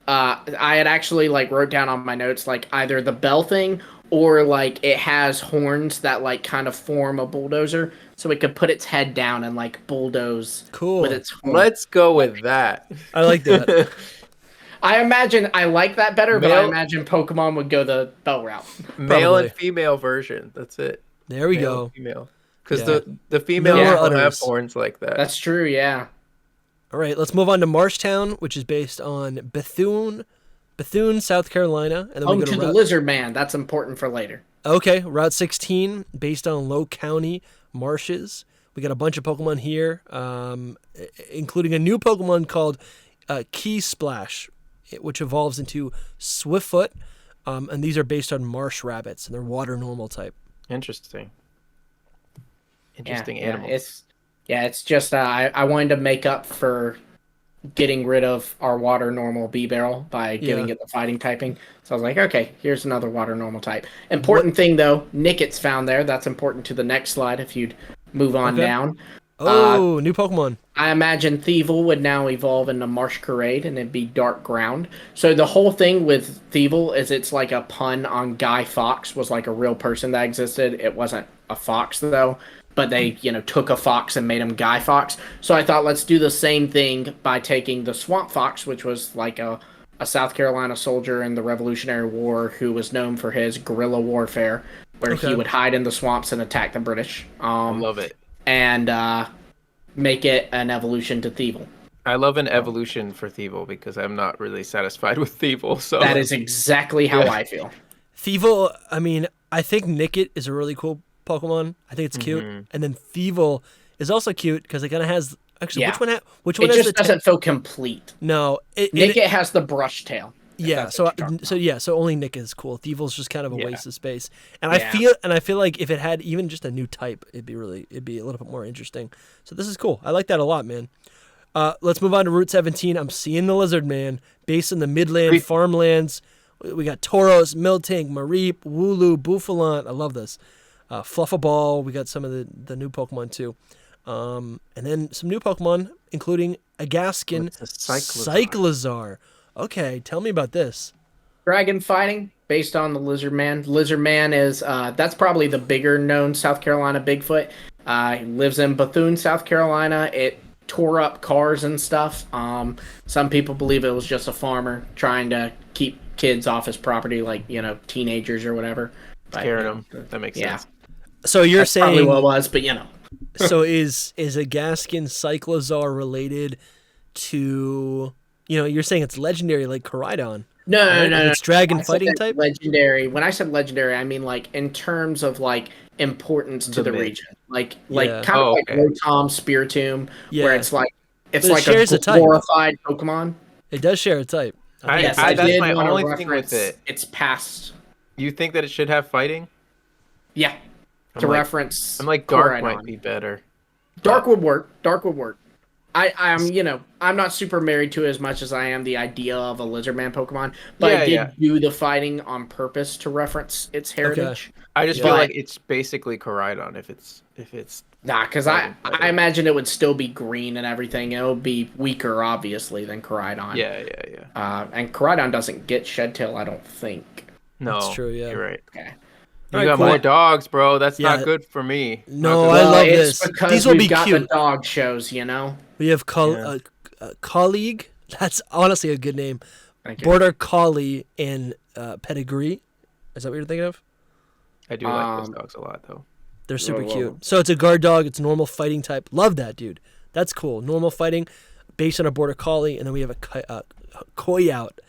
I had actually like wrote down on my notes like either the bell thing or like it has horns that like kind of form a bulldozer, so it could put its head down and like bulldoze with its horn. Let's go with that. I like that. I imagine I like that better, but I imagine Pokemon would go the bell route. Male and female version. That's it. There we Male go. and female. Because the female don't have horns like that. That's true, yeah. All right, let's move on to Marshtown, which is based on Bethune, South Carolina. And then we go to the Lizard Man. That's important for later. Okay, Route 16, based on Low County marshes. We got a bunch of Pokemon here, including a new Pokemon called Key Splash, which evolves into Swiftfoot. And these are based on marsh rabbits, and they're water normal type. Interesting animal. It's just I wanted to make up for getting rid of our water normal B-Barrel by giving it the fighting typing. So I was like, okay, here's another water normal type. Important thing though, Nicket's found there. That's important to the next slide if you'd move on down. Oh, new Pokemon. I imagine Thievul would now evolve into Marsh Parade and it'd be Dark Ground. So the whole thing with Thievul is it's like a pun on Guy Fawkes was like a real person that existed. It wasn't a fox though, but they, took a fox and made him Guy Fawkes. So I thought let's do the same thing by taking the Swamp Fox, which was like a South Carolina soldier in the Revolutionary War who was known for his guerrilla warfare, where he would hide in the swamps and attack the British. I love it. And make it an evolution to Thievul. I love an evolution for Thievul because I'm not really satisfied with Thievul. So That is exactly how I feel. Thievul, I mean, I think Nickit is a really cool Pokemon. I think it's cute. And then Thievul is also cute because it kind of has... Actually, Yeah. which one It has just the... doesn't feel complete. No. Nickit has the brush tail. Yeah, so only Nick is cool. Thievul's just kind of a waste of space. And I feel like if it had even just a new type, it'd be a little bit more interesting. So this is cool. I like that a lot, man. Let's move on to Route 17. I'm seeing the Lizard Man based in the Midland farmlands. We got Tauros, Miltank, Mareep, Wooloo, Buffalant. I love this. Fluffaball. We got some of the new Pokemon too. And then some new Pokemon, including a Gaskin, Cyclizar. Okay, tell me about this. Dragon fighting based on the Lizard Man. Lizard Man is that's probably the bigger known South Carolina Bigfoot. He lives in Bethune, South Carolina. It tore up cars and stuff. Some people believe it was just a farmer trying to keep kids off his property, like teenagers or whatever. Scaring them. That makes sense. So you're That's saying probably what it was, but So is a Gaskin Cyclizar related to? You're saying it's legendary like Koraidon. No. It's dragon fighting type? Legendary. When I said legendary, I mean like in terms of like importance to the region. Like like Rotom, Spiritomb, where it's like a glorified Pokemon. It does share a type. Yes, that's my only thing with it. It's past. You think that it should have fighting? Yeah. Reference. I'm like Dark might be better. Dark would work. I'm not super married to it as much as I am the idea of a Lizardman Pokemon, but I did do the fighting on purpose to reference its heritage. Okay. I just feel like it's basically Koraidon if it's because I imagine it would still be green and everything. It would be weaker, obviously, than Koraidon. Yeah. And Koraidon doesn't get Shed-Tail, I don't think. No, that's true. Yeah, you're right. Okay. You got more dogs, bro. That's not good for me. No, I love this. These will be cute. The dog shows, We have Colleague. That's honestly a good name. Border Collie and Pedigree. Is that what you're thinking of? I do like those dogs a lot, though. They're super cute. So it's a guard dog. It's normal fighting type. Love that, dude. That's cool. Normal fighting based on a Border Collie. And then we have a Coyote,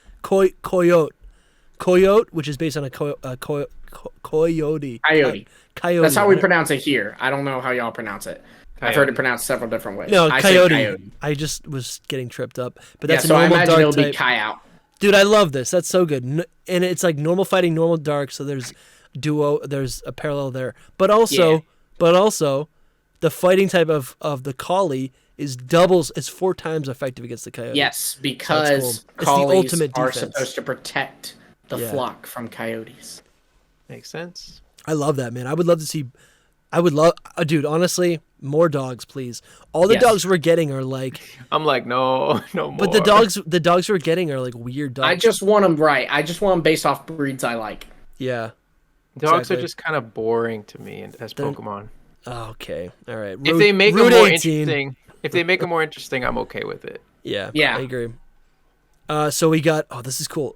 which is based on a Coyote. Coyote. That's how we pronounce it here. I don't know how y'all pronounce it. I've heard it pronounced several different ways. No, Coyote. I just was getting tripped up. But that's a normal dark type. I imagine it'll be Coyote. Dude, I love this. That's so good. And it's like normal fighting, normal dark. So there's there's a parallel there. But also, the fighting type of the Collie is 4 times effective against the Coyote. Yes, because Collies are supposed to protect the flock from coyotes. Makes sense. I love that, man. I would love to see. Dude, honestly, more dogs, please. All the dogs we're getting are like. I'm like, no more. But the dogs we're getting are like weird dogs. I just want them right. I just want them based off breeds I like. Yeah. Dogs are just kind of boring to me as Pokemon. Okay. All right. If they make them more interesting, I'm okay with it. Yeah. I agree. So we got. Oh, this is cool.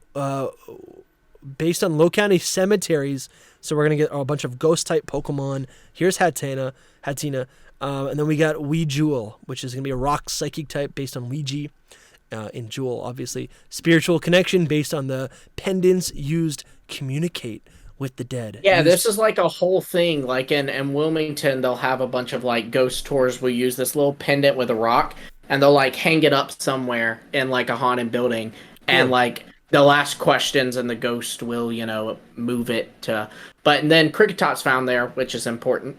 Based on Low County cemeteries, so we're gonna get a bunch of ghost type Pokemon. Here's Hatina, and then we got Weejewel, which is gonna be a rock psychic type based on Ouija, in Jewel, obviously. Spiritual connection based on the pendants used communicate with the dead. Yeah, this is like a whole thing. Like in Wilmington, they'll have a bunch of like ghost tours. Will use this little pendant with a rock, and they'll like hang it up somewhere in like a haunted building, and like. They'll ask questions and the ghost will, move it to... But then Cricketot's found there, which is important.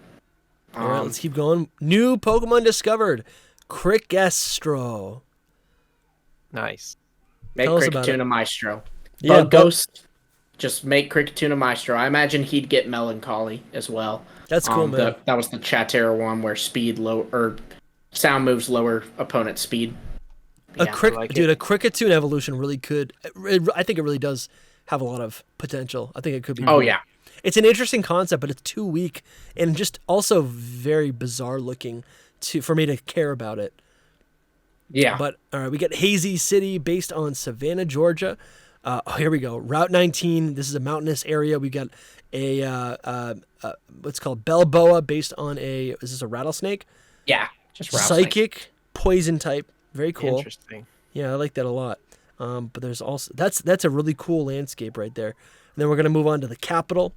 All right, let's keep going. New Pokemon discovered. Crickestro. Nice. Make Cricketuna Maestro. Yeah, Ghost, just make Cricketuna Maestro. I imagine he'd get Melancholy as well. That's cool, man. That was the Chatera one where sound moves lower opponent's speed. A Cricketune evolution really could. I think it really does have a lot of potential. I think it could be. Oh, yeah. It's an interesting concept, but it's too weak and just also very bizarre looking for me to care about it. Yeah. But all right, we got Hazy City based on Savannah, Georgia. Here we go. Route 19. This is a mountainous area. We got a what's called Balboa based on is this a rattlesnake? Yeah, just rattlesnake. Psychic poison type. Very cool. Interesting. Yeah, I like that a lot. But there's also that's a really cool landscape right there. And then we're gonna move on to the capital.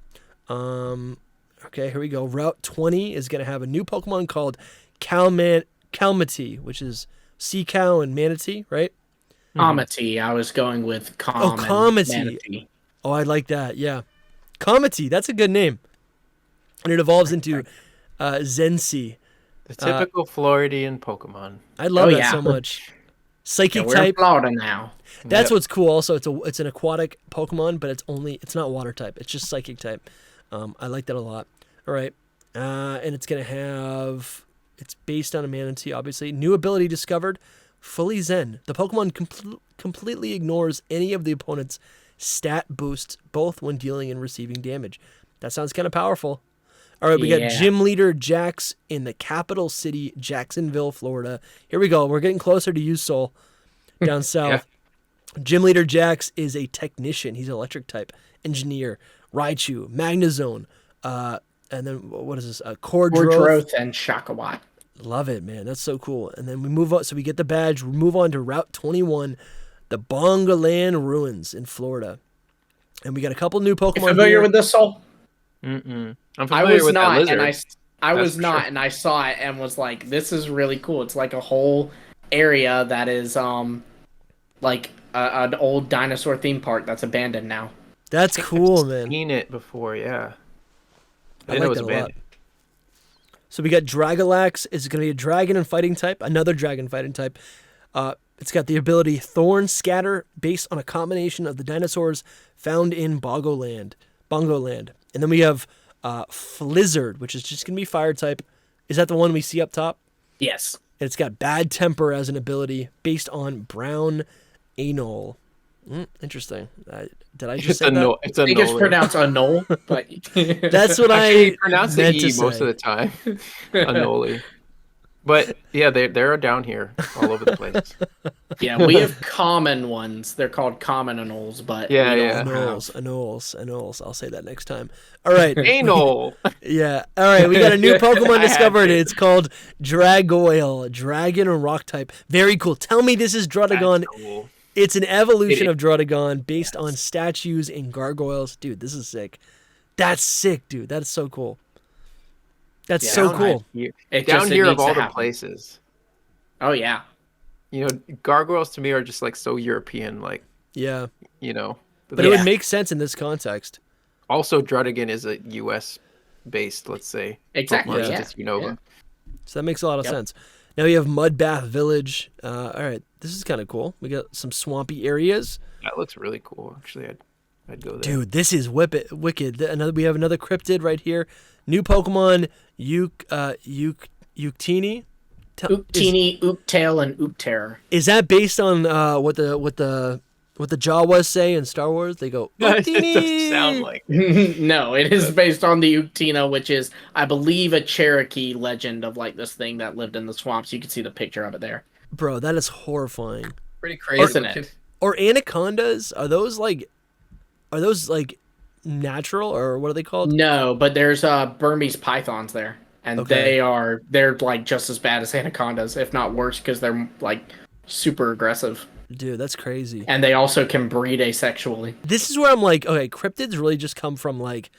Okay, here we go. Route 20 is gonna have a new Pokemon called Calmity, which is sea cow and manatee, right? Comity. I was going with Calm. Comity. Oh, I like that. Yeah, Comity. That's a good name. And it evolves into Zensi. The typical Floridian Pokemon. I love that so much. Psychic we're type. in Florida now. That's what's cool. Also, it's an aquatic Pokemon, but it's not water type. It's just psychic type. I like that a lot. All right, and it's based on a manatee, obviously. New ability discovered, fully Zen. The Pokemon completely ignores any of the opponent's stat boosts, both when dealing and receiving damage. That sounds kind of powerful. All right, we got Gym Leader Jax in the capital city, Jacksonville, Florida. Here we go. We're getting closer to you, Soul, down south. Gym Leader Jax is a technician. He's an electric type, engineer, Raichu, Magnezone, and then what is this? Cordroth and Shakawat. Love it, man. That's so cool. And then we move on. So we get the badge. We move on to Route 21, the Bongaland Ruins in Florida. And we got a couple new Pokemon. You familiar with this, Soul? I'm I familiar was with not, that lizard. and I was for not, sure. and I saw it and was like, "This is really cool." It's like a whole area that is like an old dinosaur theme park that's abandoned now. That's cool, I've man. seen it before, yeah. I I didn't know like it was that a lot. abandoned. So we got Dragalax. Is going to be a dragon and fighting type. Another dragon fighting type. It's got the ability Thorn Scatter, based on a combination of the dinosaurs found in Bongoland. And then we have Flizzard, which is just going to be fire type. Is that the one we see up top? Yes. And it's got Bad Temper as an ability based on Brown Anole. Interesting. Did I just say that? It's a I think it's pronounced Anole, but That's what Actually, I pronounce the meant E to say. most of the time. Anoli. But yeah, they're down here all over the place. yeah, we have common ones. They're called common Anoles, but Yeah, we yeah. don't have- Anoles. I'll say that next time. All right. Anal. Yeah. All right. We got a new Pokemon I had discovered. to. It's called Dragoil, dragon and rock type. Very cool. Tell me this is Druddigon. That's cool. It's an evolution It of Druddigon based on statues and gargoyles. Dude, this is sick. That's sick, dude. That's so cool. That's Yeah, so Down cool. here, It down just- it here of needs to all the happen. places. Oh yeah. You know, gargoyles to me are just like so European, like, Yeah. you know. But it would make sense in this context. Also, Druddigon is a U.S. based, let's say. Exactly. Pokemon, Yeah. since it's Unova. Yeah. So that makes a lot of Yep. sense. Now we have Mudbath Village. All right. This is kind of cool. We got some swampy areas. That looks really cool. Actually, I'd go there. Dude, this is wicked. We have another cryptid right here. New Pokemon, Uktini. Ooptini, Ooptail, and Oopterror. Is that based on what the Jawas say in Star Wars? They go It Uktini. doesn't sound like. No, it is based on the Uktino, which is, I believe, a Cherokee legend of like this thing that lived in the swamps. You can see the picture of it there. Bro, that is horrifying. Pretty crazy. Isn't it? Or anacondas? Are those like natural, or what are they called? No, but there's Burmese pythons there, and Okay. they're like just as bad as anacondas, if not worse, because they're like super aggressive, Dude, that's crazy. and they also can breed asexually. This is where I'm like, okay, cryptids really just come from like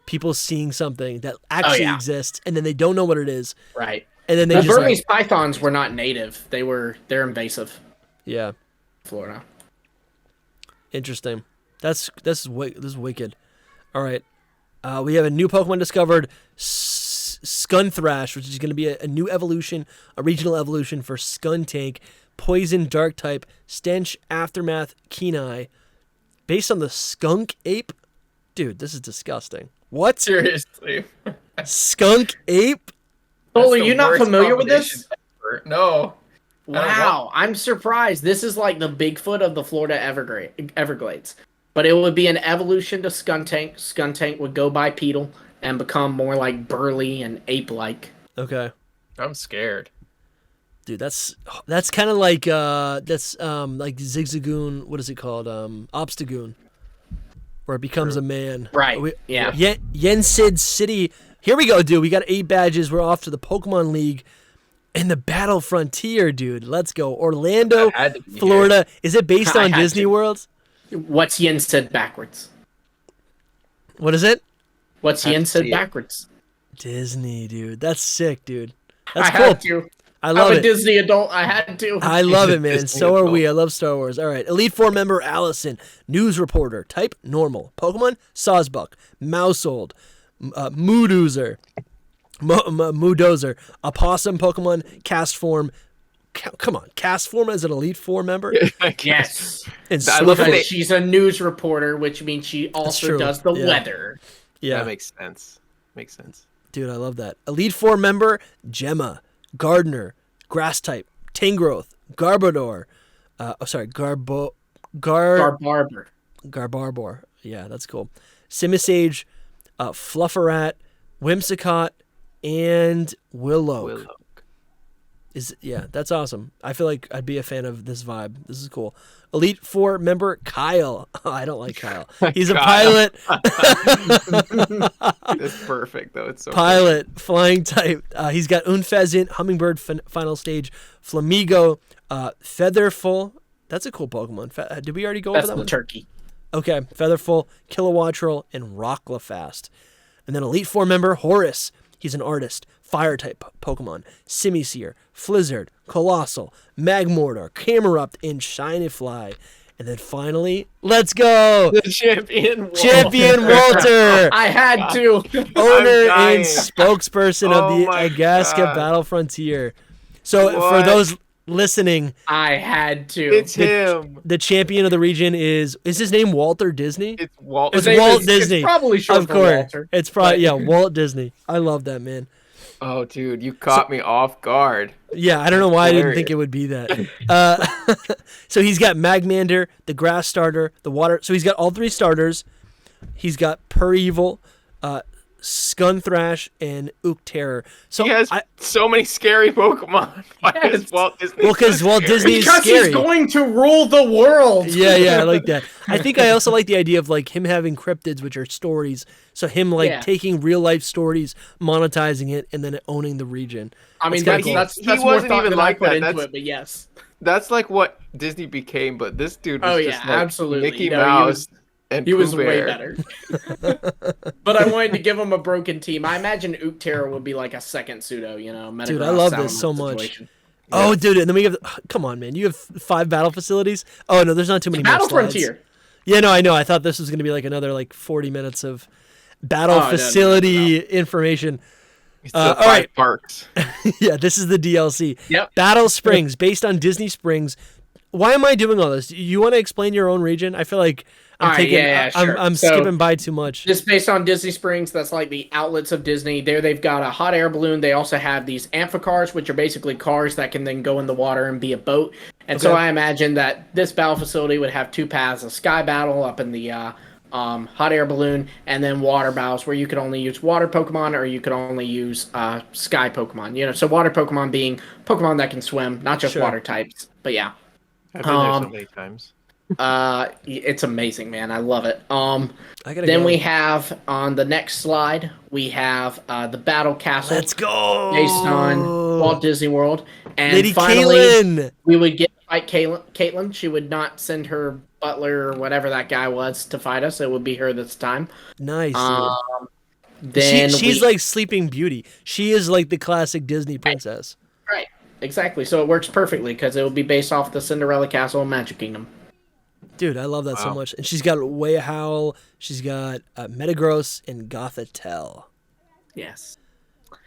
people seeing something that actually yeah. exists, and then they don't know what it is, Right. and then they The just Burmese pythons were not native; they're invasive. yeah, Florida. interesting. This is wicked. All right, we have a new Pokemon discovered, Skunthrash, which is going to be a new evolution, a regional evolution for Skuntank, Poison Dark type, Stench Aftermath Kenai, based on the Skunk Ape. Dude, this is disgusting. What? Seriously. Skunk Ape? Oh, are you not familiar with this? No. Wow, I'm surprised. This is like the Bigfoot of the Florida Everglades. But it would be an evolution to Skuntank. Skuntank would go bipedal and become more like burly and ape-like. Okay. I'm scared. Dude, that's kind of like like Zigzagoon. What is it called? Obstagoon, where it becomes a man. Right, We- yeah. Yensid City. Here we go, dude. We got 8 badges. We're off to the Pokemon League. And the Battle Frontier, dude. Let's go. Orlando, That had to be Florida. Is it based I on had Disney to. World? What's Yin said backwards? What is it? What's I have Yin to said see it. backwards? Disney, dude. That's sick, dude. That's I cool. had to. I I'm love a it. Disney adult. I had to. I love He's it, a man. Disney So are adult. we. I love Star Wars. All right. Elite Four member Allison, news reporter, type normal. Pokemon Sawsbuck, Mousehold, Moodoozer, Moodozer, Opossum Pokemon, cast form. Come on, cast form as an Elite Four member. Yes. And I love Swiffer- it. Because she's a news reporter, which means she also true. does the Yeah. weather. Yeah, That makes sense. Makes sense. dude, I love that. Elite Four member Gemma, Gardener, Grass type, Tangrowth, Garbodor. Barber. Garbarbor. Yeah, that's cool. Simisage, Flufferat, Whimsicott, and Willow. That's awesome. I feel like I'd be a fan of this vibe. This is cool. Elite Four member Kyle. I don't like Kyle. He's a Kyle. pilot. It's perfect though. It's so Pilot, flying type. He's got Unfezant, Hummingbird, final stage, Flamigo, Featherful. That's a cool Pokemon. Did we already go That's over that the one? turkey. Okay, Featherful, Kilowattrel, and Rocklafast. And then Elite Four member Horus. He's an artist. Fire type Pokemon. Simisear, Flizzard, Colossal, Magmortar, Camerupt, and Shinifly. And then finally, let's go! The champion. Champion Walter! I had to. Owner dying. and spokesperson Oh of the my Agaska God. Battle Frontier. So for What? those listening, I had to. It's him. the champion of the region is his name Walter Disney? It's Walt. It's His name Walt is- Disney. It's probably short Of for course. Walter. It's probably, but- Walt Disney. I love that, man. Oh, dude, you caught me off guard. Yeah, I don't know why I didn't Hilarious. think it would be that. So he's got Magmander, the Grass starter, the Water. So he's got all three starters. He's got Perevil, Scunthrash, and Terror. So He has so many scary Pokemon. Why Yes. is Walt Disney? Well, 'cause so Walt scary? Disney is Because scary. he's going to rule the world. yeah, I like that. I think I also like the idea of like him having cryptids, which are stories. So him like Yeah. taking real life stories, monetizing it, and then owning the region. I mean, That's kinda that's cool. that's He more wasn't thought even than like I put that. into That's- it, but yes. That's like what Disney became, but this dude was Oh, just yeah, like absolutely. Mickey No, he Mouse was- and He was Pooh way Bear. better. But I wanted to give him a broken team. I imagine Terror would be like a second pseudo, Dude, I Metagross love Salamence this so much. situation. Oh, dude, and then we have. Come on, man. You have 5 battle facilities. Oh no, there's not too many more Battle slides. Frontier. Yeah, no, I know. I thought this was gonna be like another like 40 minutes of battle no, facility information. It's all the 5 right. parks. Yeah, this is the DLC. Yep. Battle Springs, based on Disney Springs. Why am I doing all this? You want to explain your own region? I feel like I'm Alright, taking. yeah, sure. I'm So- skipping by too much. Just based on Disney Springs, that's like the outlets of Disney. There they've got a hot air balloon. They also have these amphicars, which are basically cars that can then go in the water and be a boat. And so Okay. I imagine that this battle facility would have 2 paths: a sky battle up in the hot air balloon, and then water battles where you could only use water Pokemon or you could only use sky Pokemon. So water Pokemon being Pokemon that can swim, not just Sure. water types. But yeah. I've been there so Um, many times. It's amazing, man. I love it. I gotta Then go. we have on the next slide, we have the Battle Castle Let's go. based on Walt Disney World. And Lady finally, Caitlin. we would get to fight Caitlin. She would not send her butler or whatever that guy was to fight us. It would be her this time. Nice. Dude. Then She's we- like Sleeping Beauty. She is like the classic Disney princess. right, exactly. So it works perfectly because it would be based off the Cinderella Castle and Magic Kingdom. Dude, I love that so Wow. much. And she's got Howl. She's got Metagross and Gothitelle. Yes.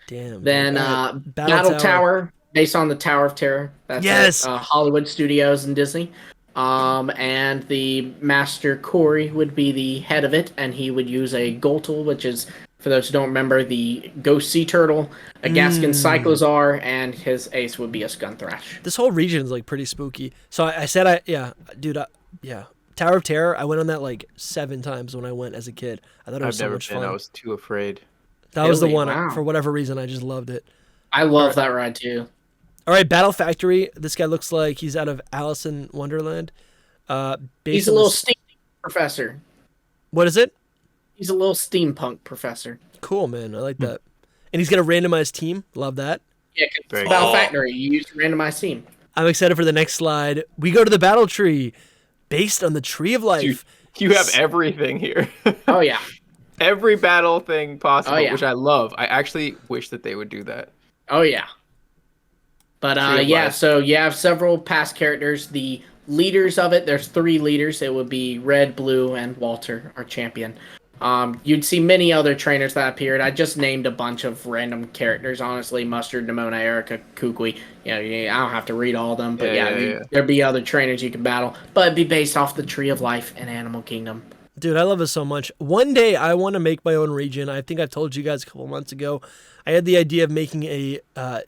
Damn. Then dude. Battle Tower, based on the Tower of Terror. That's Yes! at, Hollywood Studios and Disney. And the Master Kauri would be the head of it, and he would use a Goltul, which is, for those who don't remember, the Ghost Sea Turtle, a Gaskin Cyclozar, and his ace would be a Scunthrash. This whole region is like pretty spooky. So I said, dude, Tower of Terror. I went on that like 7 times when I went as a kid. I thought it was I've so never much been. fun. I was too afraid. That was the Really? one. Wow. For whatever reason, I just loved it. I love that ride too. All right, Battle Factory. This guy looks like he's out of Alice in Wonderland. He's a little steampunk professor. What is it? He's a little steampunk professor. Cool, man. I like that. And he's got a randomized team. Love that. Yeah, 'cause Very it's Battle cool. Factory. You use randomized team. I'm excited for the next slide. We go to the battle tree, based on the tree of Dude, life. you have everything here. Oh yeah. Every battle thing Oh possible, yeah. which I love. I actually wish that they would do that. Oh yeah. But Tree of yeah, Life. so you have several past characters. The leaders of it, there's 3 leaders. It would be Red, Blue, and Walter, our champion. You'd see many other trainers that appeared. I just named a bunch of random characters, honestly. Mustard, Nimona, Erica, Kukui. I don't have to read all of them, but Yeah. there'd be other trainers you could battle. But it'd be based off the Tree of Life and Animal Kingdom. Dude, I love it so much. One day I want to make my own region. I think I've told you guys a couple months ago. I had the idea of making a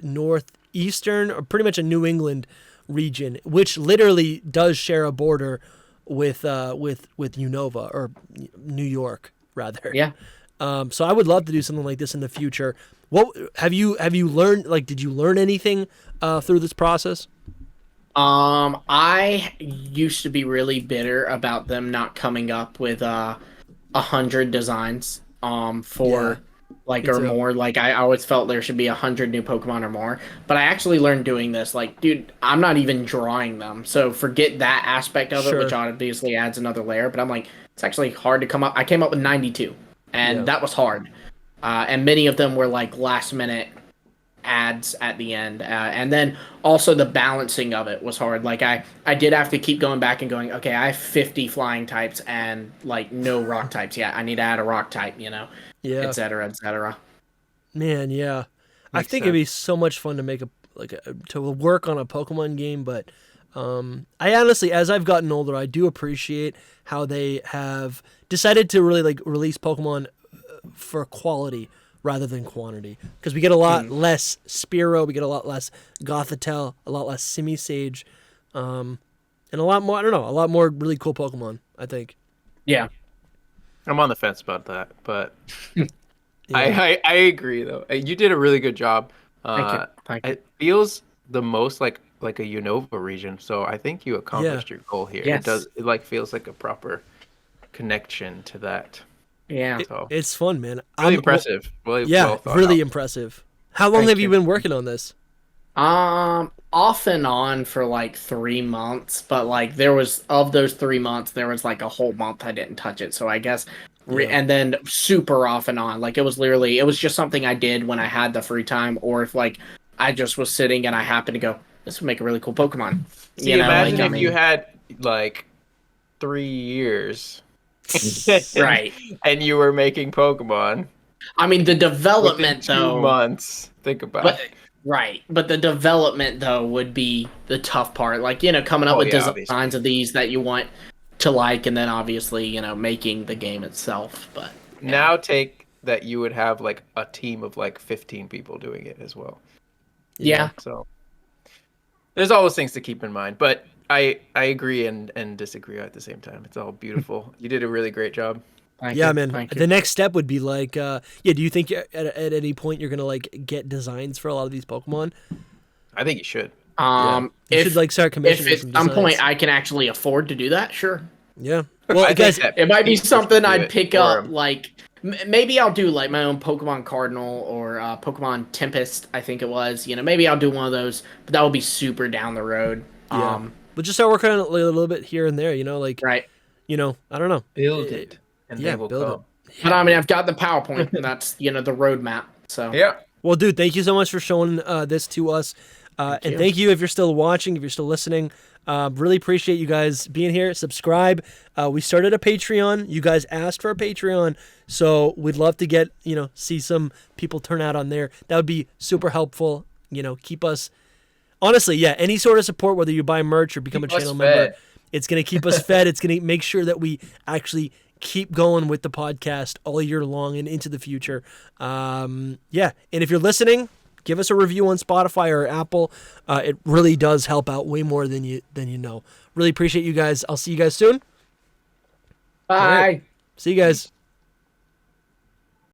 northeastern, or pretty much a New England region, which literally does share a border with Unova, or New York rather. Yeah. So I would love to do something like this in the future. What have you learned? Like, did you learn anything through this process? I used to be really bitter about them not coming up with 100 designs for me or too. more. Like I always felt there should be 100 new Pokemon or more. But I actually learned doing this. Like, dude, I'm not even drawing them, so forget that aspect of it, Sure. which obviously adds another layer. But I'm like, it's actually hard to come up. I came up with 92, and Yeah. that was hard. And many of them were like last minute ads at the end, and then also the balancing of it was hard. Like I did have to keep going back and going, okay, I have 50 flying types and like no rock types yet. I need to add a rock type, Yeah. et cetera, et cetera. Man, yeah. I Makes think it'd be so much fun to make to work on a Pokemon game, but I honestly, as I've gotten older, I do appreciate how they have decided to really like release Pokemon for quality rather than quantity, because we get a lot less Spearow, we get a lot less Gothitelle, a lot less Simisage, and a lot more, I don't know, a lot more really cool Pokemon, I think. Yeah. I'm on the fence about that, but Yeah. I agree though. You did a really good job. Thank you. It feels the most like a Unova region, so I think you accomplished your goal here. Yes. It does. It like feels like a proper connection to that. Yeah. So It's fun, man. really impressive. Yeah, well thought really out. impressive. How long Thank have you you. been working on this? Off and on for like 3 months, but like there was, of those 3 months, there was like a whole month I didn't touch it. So I guess, Yeah. and then super off and on. Like it was just something I did when I had the free time, or if like I just was sitting and I happened to go, this would make a really cool Pokemon. See, imagine if you had like 3 years, Right. and you were making Pokemon. I mean, the development Within 2 though. months. Think about But it. right, but the development though would be the tough part. Like, coming up with yeah, designs obviously. of these that you want to like, and then obviously, making the game itself. But Now take that you would have like a team of like 15 people doing it as well. yeah. So there's always things to keep in mind, but I agree and disagree at the same time. It's all beautiful. You did a really great job. Thank Yeah, you, man. thank you. The next step would be like, do you think at any point you're gonna like get designs for a lot of these Pokemon? I think you should. You If should like start if commissioning at some some designs. point I can actually afford to do that, sure. Yeah. Well, I think guys, that It might be people should something do I'd it pick for up, 'em. like maybe I'll do like my own Pokemon Cardinal or Pokemon Tempest. I think it was. Maybe I'll do one of those, but that will be super down the road. Yeah. but just start working on it a little bit here and there. Right. I don't know. Build it, and Yeah, they will build come. But I mean, I've got the PowerPoint, and that's the roadmap. So Yeah. Well, dude, thank you so much for showing this to us. And thank you if you're still watching, if you're still listening. Really appreciate you guys being here. Subscribe. We started a Patreon. You guys asked for a Patreon. So we'd love to get, see some people turn out on there. That would be super helpful. Keep us, honestly, yeah, any sort of support, whether you buy merch or become Keep a us channel member, fed. it's going to keep us fed. It's going to make sure that we actually keep going with the podcast all year long and into the future. Yeah. And if you're listening, give us a review on Spotify or Apple. It really does help out way more than you know. Really appreciate you guys. I'll see you guys soon. bye. All right. See you guys.